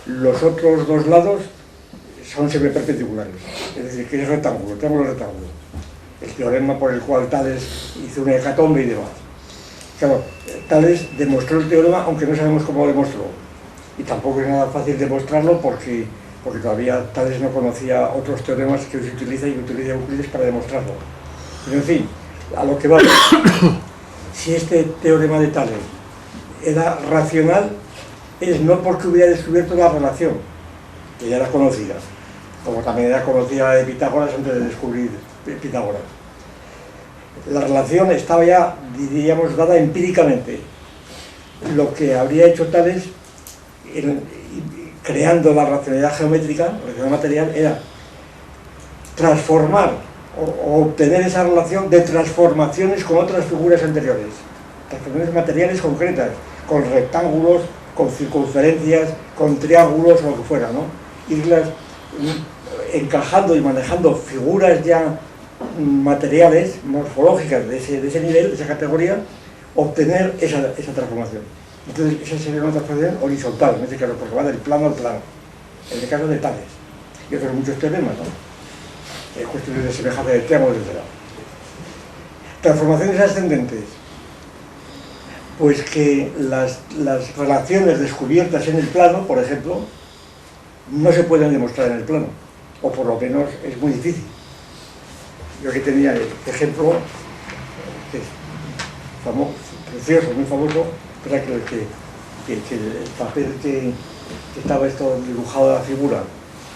los otros dos lados son semiperpendiculares, es decir, que es rectángulo, triángulo rectángulo. El teorema por el cual Tales hizo una hecatombe y demás. Claro, Tales demostró el teorema, aunque no sabemos cómo lo demostró. Y tampoco es nada fácil demostrarlo porque todavía Tales no conocía otros teoremas que se utiliza y que utiliza Euclides para demostrarlo. Pero en fin, a lo que va, si este teorema de Tales era racional, es no porque hubiera descubierto la relación, que ya la conocía, como también era conocida la de Pitágoras antes de descubrir Pitágoras. La relación estaba ya, diríamos, dada empíricamente. Lo que habría hecho Tales, creando la racionalidad geométrica, la racionalidad material, era transformar o obtener esa relación de transformaciones con otras figuras anteriores, transformaciones materiales concretas, con rectángulos, con circunferencias, con triángulos o lo que fuera, ¿no? Irlas encajando y manejando figuras ya materiales, morfológicas de ese nivel, de esa categoría, obtener esa transformación. Entonces, esa sería una transformación horizontal, en este caso, porque va del plano al plano, en el caso de Tales. Y otros muchos teoremas, ¿no? Cuestiones de semejanza de triángulos, etc. Transformaciones ascendentes. Pues que las relaciones descubiertas en el plano, por ejemplo, no se pueden demostrar en el plano, o por lo menos es muy difícil. Yo que tenía el ejemplo, que es famoso, precioso, muy famoso, era que el papel que estaba esto dibujado de la figura,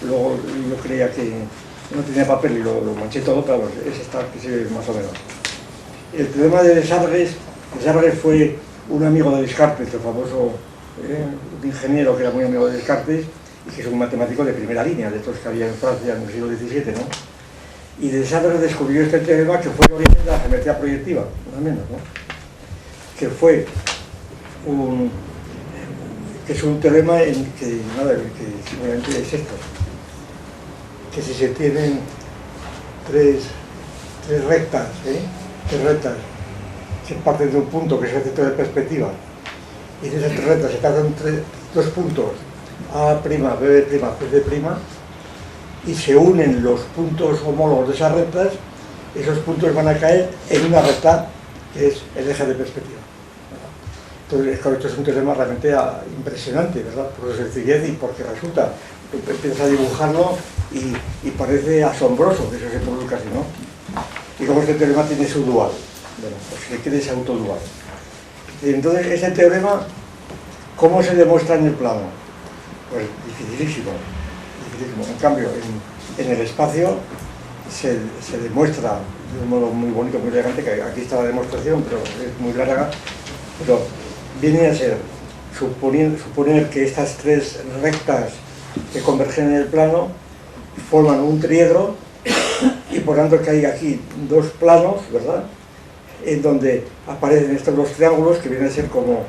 luego yo creía que no tenía papel y lo manché todo, pero es esta que se ve más o menos. El problema de Desargues fue un amigo de Descartes, el famoso un ingeniero que era muy amigo de Descartes y que es un matemático de primera línea, de estos que había en Francia en el siglo XVII, ¿no? Y Desargues descubrió este teorema que fue el origen de la geometría proyectiva, más o menos, ¿no? Que fue es un teorema en que, nada, que simplemente es esto, que si se tienen tres rectas, se parten de un punto que es el centro de perspectiva, y de esas tres rectas se cargan dos puntos, A', B', C', y se unen los puntos homólogos de esas rectas, esos puntos van a caer en una recta que es el eje de perspectiva. Entonces, esto es un teorema realmente impresionante, ¿verdad? Por su sencillez y porque resulta, empieza a dibujarlo y parece asombroso que eso se produzca así, ¿no? Y como este teorema tiene su dual, bueno, pues se quiere ese autodual. Y entonces, ese teorema, ¿cómo se demuestra en el plano? Pues dificilísimo. En cambio, en el espacio se demuestra de un modo muy bonito, muy elegante, que aquí está la demostración, pero es muy larga, pero viene a ser suponer que estas tres rectas que convergen en el plano forman un triedro y por tanto que hay aquí dos planos, ¿verdad?, en donde aparecen estos dos triángulos que vienen a ser como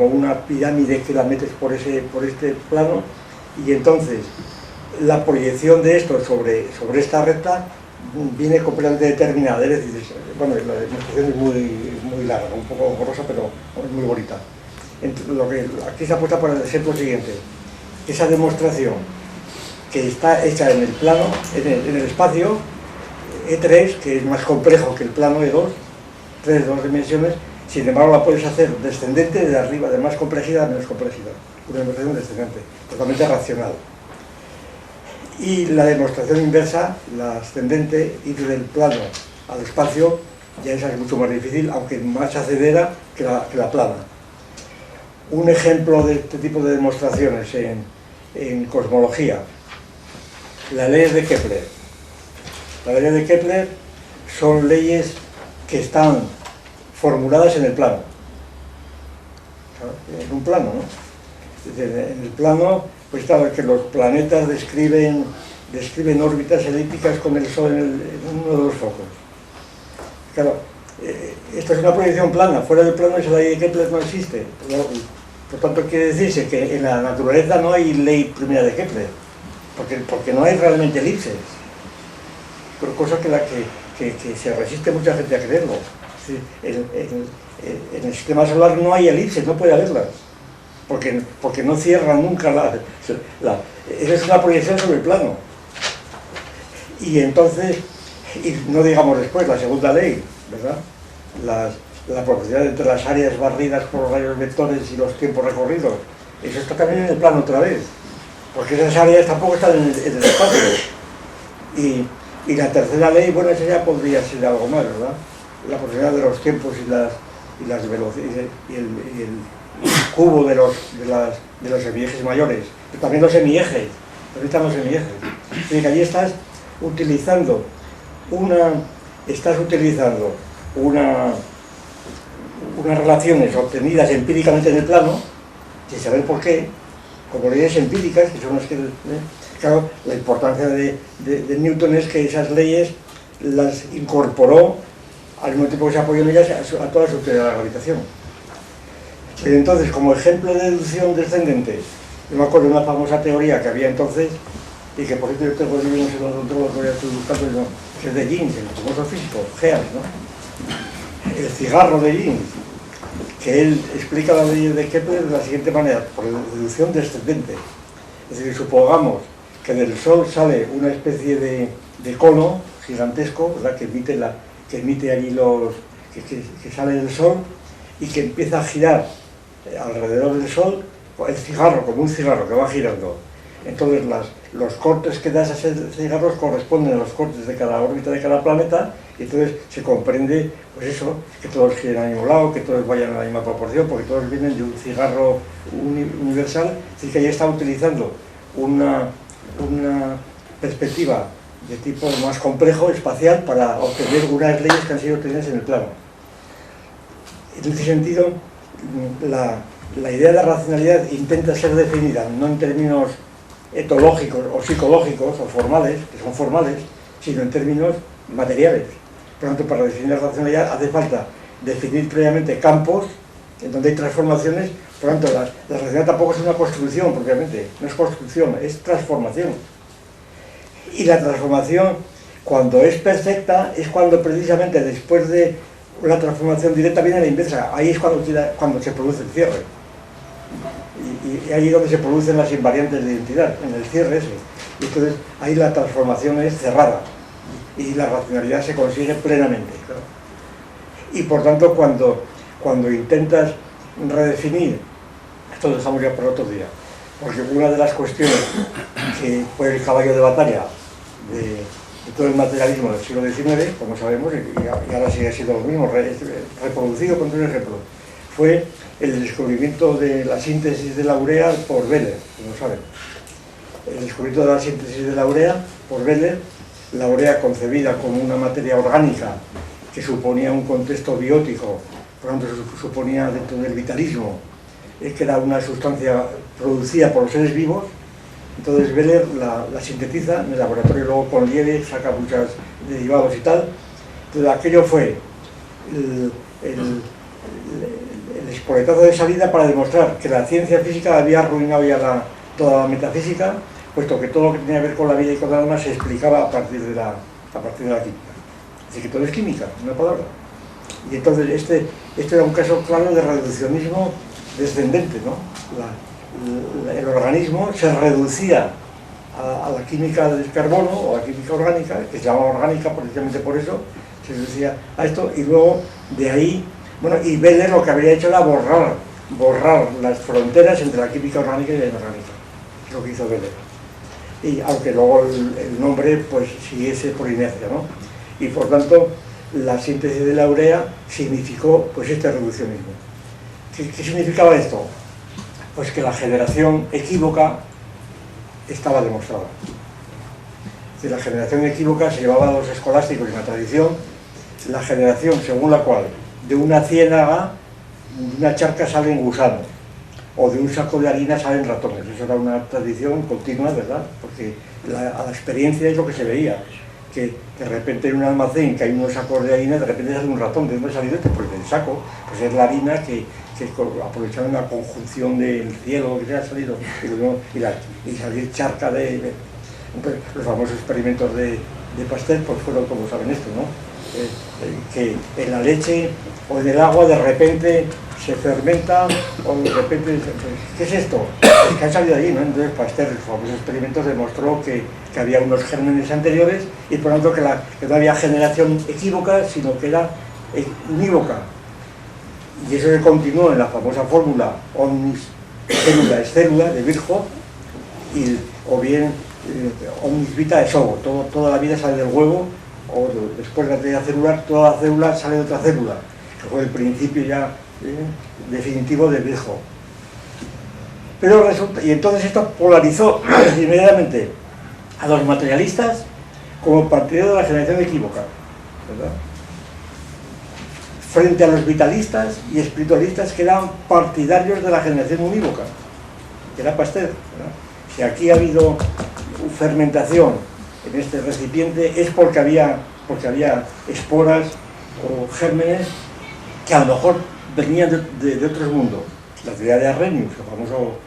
una pirámide que la metes por este plano, y entonces la proyección de esto sobre esta recta viene completamente determinada, es decir, bueno, la demostración es muy larga, un poco borrosa, pero es muy bonita. Lo que aquí se ha puesto por el ejemplo siguiente, esa demostración que está hecha en el plano, en el espacio E3, que es más complejo que el plano E2, de dos dimensiones, sin embargo la puedes hacer descendente de arriba, de más complejidad a menos complejidad, una demostración descendente, totalmente racional. Y la demostración inversa, la ascendente, ir del plano al espacio, ya esa es mucho más difícil, aunque más hacedera que la plana. Un ejemplo de este tipo de demostraciones en cosmología, las leyes de Kepler. Las leyes de Kepler son leyes que están formuladas en el plano, en un plano, ¿no? En el plano pues claro, que los planetas describen órbitas elípticas con el Sol en uno de los focos. Claro, esto es una proyección plana, fuera del plano esa ley de Kepler no existe. Por tanto, quiere decirse que en la naturaleza no hay ley primera de Kepler, porque no hay realmente elipses, cosa que se resiste mucha gente a creerlo. Sí, en el sistema solar no hay elipses, no puede haberlas, porque no cierran nunca esa es una proyección sobre el plano. Y entonces, y no digamos después, la segunda ley, ¿verdad? La proporcionalidad entre las áreas barridas por los rayos vectores y los tiempos recorridos, eso está también en el plano otra vez, porque esas áreas tampoco están en el espacio. Y la tercera ley, bueno, esa ya podría ser algo más, ¿verdad? La proporcionalidad de los tiempos y las velocidades y el cubo de los semiejes mayores, pero también los semiejes, también están los semiejes. Es decir, que allí estás utilizando unas relaciones obtenidas empíricamente en el plano, sin saber por qué, como leyes empíricas, que son las que... Claro, la importancia de Newton es que esas leyes las incorporó al mismo tiempo que se apoyó en ellas a toda su teoría de la gravitación. Pero entonces, como ejemplo de deducción descendente, yo me acuerdo de una famosa teoría que había entonces, y que por cierto yo tengo el libro, no sé dónde lo voy a estoy buscando, no, que es de Jeans, el famoso físico, Geas, ¿no? El cigarro de Jeans, que él explica la ley de Kepler de la siguiente manera, por deducción descendente. Es decir, supongamos que del Sol sale una especie de cono gigantesco, ¿verdad? que emite allí que sale del Sol y que empieza a girar alrededor del Sol, el cigarro, como un cigarro que va girando. Entonces los cortes que da a esos cigarros corresponden a los cortes de cada órbita de cada planeta, y entonces se comprende, pues eso, que todos giren al mismo lado, que todos vayan a la misma proporción, porque todos vienen de un cigarro universal. Es decir, que ya está utilizando una perspectiva de tipo más complejo, espacial, para obtener unas leyes que han sido obtenidas en el plano. En ese sentido, la idea de la racionalidad intenta ser definida no en términos etológicos o psicológicos o formales, que son formales, sino en términos materiales. Por lo tanto, para definir la racionalidad hace falta definir previamente campos en donde hay transformaciones. Por lo tanto, la racionalidad tampoco es una construcción propiamente, no es construcción, es transformación. Y la transformación, cuando es perfecta, es cuando precisamente después de una transformación directa viene la inversa. Ahí es cuando se produce el cierre. Y ahí es donde se producen las invariantes de identidad, en el cierre ese. Y entonces ahí la transformación es cerrada y la racionalidad se consigue plenamente. Claro. Y por tanto, cuando intentas redefinir, esto lo dejamos ya para otro día, porque una de las cuestiones que fue el caballo de batalla de todo el materialismo del siglo XIX, como sabemos, y ahora sigue siendo lo mismo, reproducido con un ejemplo, fue el descubrimiento de la síntesis de la urea por Wheeler, como saben. El descubrimiento de la síntesis de la urea por Wheeler, la urea concebida como una materia orgánica que suponía un contexto biótico, por lo tanto suponía dentro del vitalismo, que era una sustancia producida por los seres vivos. Entonces Wheeler la sintetiza en el laboratorio, luego con Liebig saca muchos derivados y tal. Entonces aquello fue el espoletazo de salida para demostrar que la ciencia física había arruinado ya toda la metafísica, puesto que todo lo que tenía que ver con la vida y con el alma se explicaba a partir de la química. Así que todo es química, una palabra. Y entonces este era un caso claro de reduccionismo descendente, ¿no? El organismo se reducía a la química del carbono o a la química orgánica, que se llama orgánica precisamente por eso, se reducía a esto, y luego de ahí, bueno, y Wheeler lo que había hecho era borrar las fronteras entre la química orgánica y la inorgánica, es lo que hizo Wheeler. Y aunque luego el nombre pues siguiese por inercia, ¿no? Y por tanto la síntesis de la urea significó pues este reduccionismo. ¿Qué significaba esto? Pues que la generación equívoca estaba demostrada. De la generación equívoca se llevaba a los escolásticos en la tradición la generación según la cual de una ciénaga, de una charca salen gusanos. o de un saco de harina salen ratones. Eso era una tradición continua, ¿verdad? Porque a la experiencia es lo que se veía, que de repente en un almacén que hay unos sacos de harina, de repente sale un ratón. ¿De dónde ha salido esto? Pues del saco, pues es la harina que aprovecharon la conjunción del cielo que se ha salido y salir charca de entonces, los famosos experimentos de Pasteur pues fueron como saben esto, ¿no? Que en la leche o en el agua de repente se fermenta o de repente, ¿qué es esto? Es que han salido de allí, ¿no? Entonces Pasteur en sus famosos experimentos demostró que había unos gérmenes anteriores y por lo tanto que no había generación equívoca, sino que era unívoca. Y eso se continuó en la famosa fórmula omnis célula es célula de Virchow, o bien omnis vita es ovo, toda la vida sale del huevo, o después de la teoría celular, toda la célula sale de otra célula, que fue el principio ya definitivo de Virchow. Pero resulta, y entonces esto polarizó inmediatamente a los materialistas como partidarios de la generación equívoca, ¿verdad? Frente a los vitalistas y espiritualistas que eran partidarios de la generación unívoca, que era Pasteur, ¿verdad? Si aquí ha habido fermentación en este recipiente es porque había esporas o gérmenes que a lo mejor venían de otros mundos. La teoría de Arrhenius, el famoso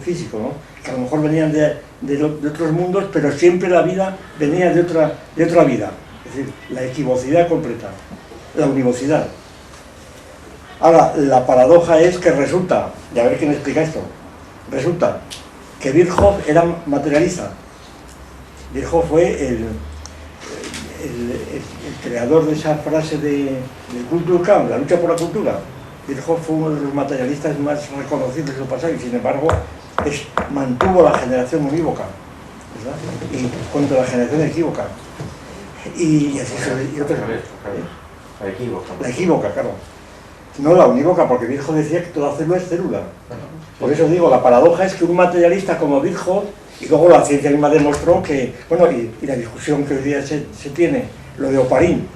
físico, ¿no? Que a lo mejor venían de otros mundos, pero siempre la vida venía de otra vida. Es decir, la equivocidad completa, la univocidad. Ahora, la paradoja es que resulta, y a ver quién explica esto, resulta que Virchow era materialista. Virchow fue el creador de esa frase de Kulturkampf, la lucha por la cultura. Virchow fue uno de los materialistas más reconocidos del pasado y sin embargo mantuvo la generación unívoca, ¿verdad? Y contra la generación equívoca. Y así y otra vez. La equívoca. La equívoca, claro. No la unívoca, porque Virchow decía que toda célula es célula. Por eso digo, la paradoja es que un materialista como Virchow, y luego la ciencia misma demostró que, bueno, y la discusión que hoy día se tiene, lo de Oparin,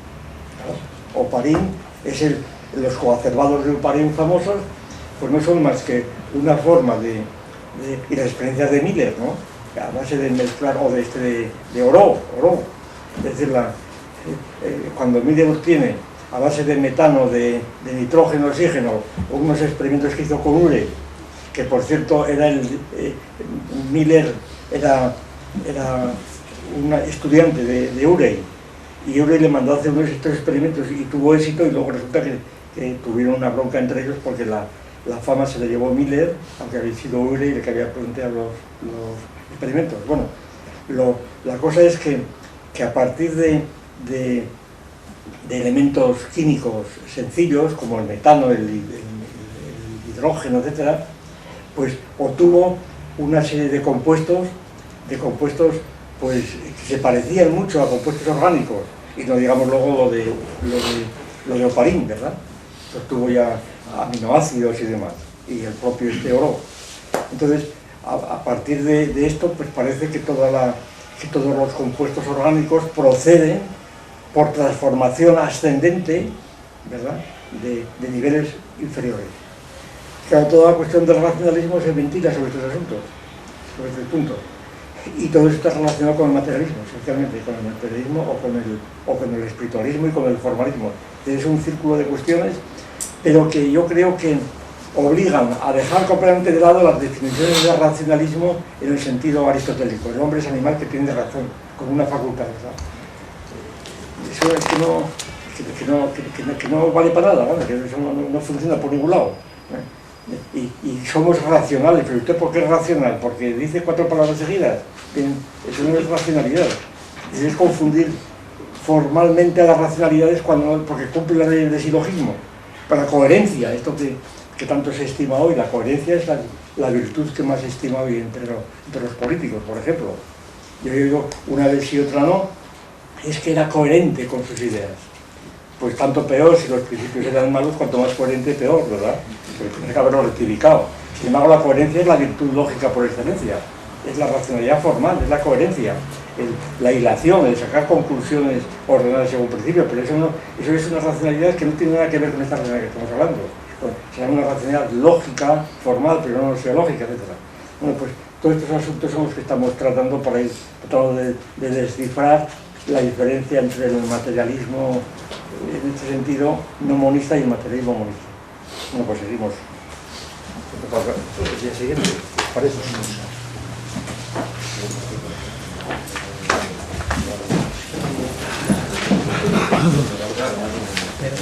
¿no? Oparin es los coacervados de Oparin famosos, pues no son más que una forma y las experiencias de Miller, ¿no? A base de mezclar, o de oro. Es decir, cuando Miller obtiene a base de metano, de nitrógeno, oxígeno, unos experimentos que hizo con Urey, que por cierto Miller era un estudiante de Urey, y Urey le mandó a hacer estos experimentos y tuvo éxito, y luego resulta que tuvieron una bronca entre ellos porque la fama se la llevó Miller, aunque había sido Urey el que había planteado los experimentos. Bueno, la cosa es que a partir de elementos químicos sencillos como el metano, el hidrógeno, etcétera, pues obtuvo una serie de compuestos pues que se parecían mucho a compuestos orgánicos, y no digamos luego lo de Oparin, ¿verdad? Obtuvo ya aminoácidos y demás, y el propio oro. Entonces, a partir de esto, pues parece que todos los compuestos orgánicos proceden por transformación ascendente, ¿verdad?, de niveles inferiores. Claro, toda la cuestión del racionalismo se ventila sobre estos asuntos, sobre este punto. Y todo eso está relacionado con el materialismo, esencialmente, con el materialismo o con el espiritualismo y con el formalismo. Es un círculo de cuestiones, pero que yo creo que obligan a dejar completamente de lado las definiciones del racionalismo en el sentido aristotélico. El hombre es animal que tiene razón, con una facultad, ¿verdad? Eso es que no vale para nada, ¿vale? Que eso no funciona por ningún lado, ¿eh? Y somos racionales. ¿Pero usted por qué es racional? ¿Porque dice 4 palabras seguidas? Eso no es racionalidad. Es confundir formalmente a las racionalidades porque cumple la ley del silogismo. Para coherencia, esto que tanto se estima hoy, la coherencia es la virtud que más se estima hoy entre los políticos, por ejemplo. Yo digo una vez y otra no, es que era coherente con sus ideas. Pues tanto peor, si los principios eran malos, cuanto más coherente peor, ¿verdad? Porque tiene que haberlo rectificado. Sin embargo, la coherencia es la virtud lógica por excelencia, es la racionalidad formal, es la coherencia, la hilación, el sacar conclusiones ordenadas según principio, pero eso es una racionalidad que no tiene nada que ver con esta racionalidad que estamos hablando. Bueno, será una racionalidad lógica, formal, pero no teológica, etc. Bueno, pues todos estos asuntos son los que estamos tratando para ir tratando de descifrar la diferencia entre el materialismo, en este sentido, no monista y el materialismo monista. Bueno, pues seguimos. El día siguiente, ¿os parece? Pero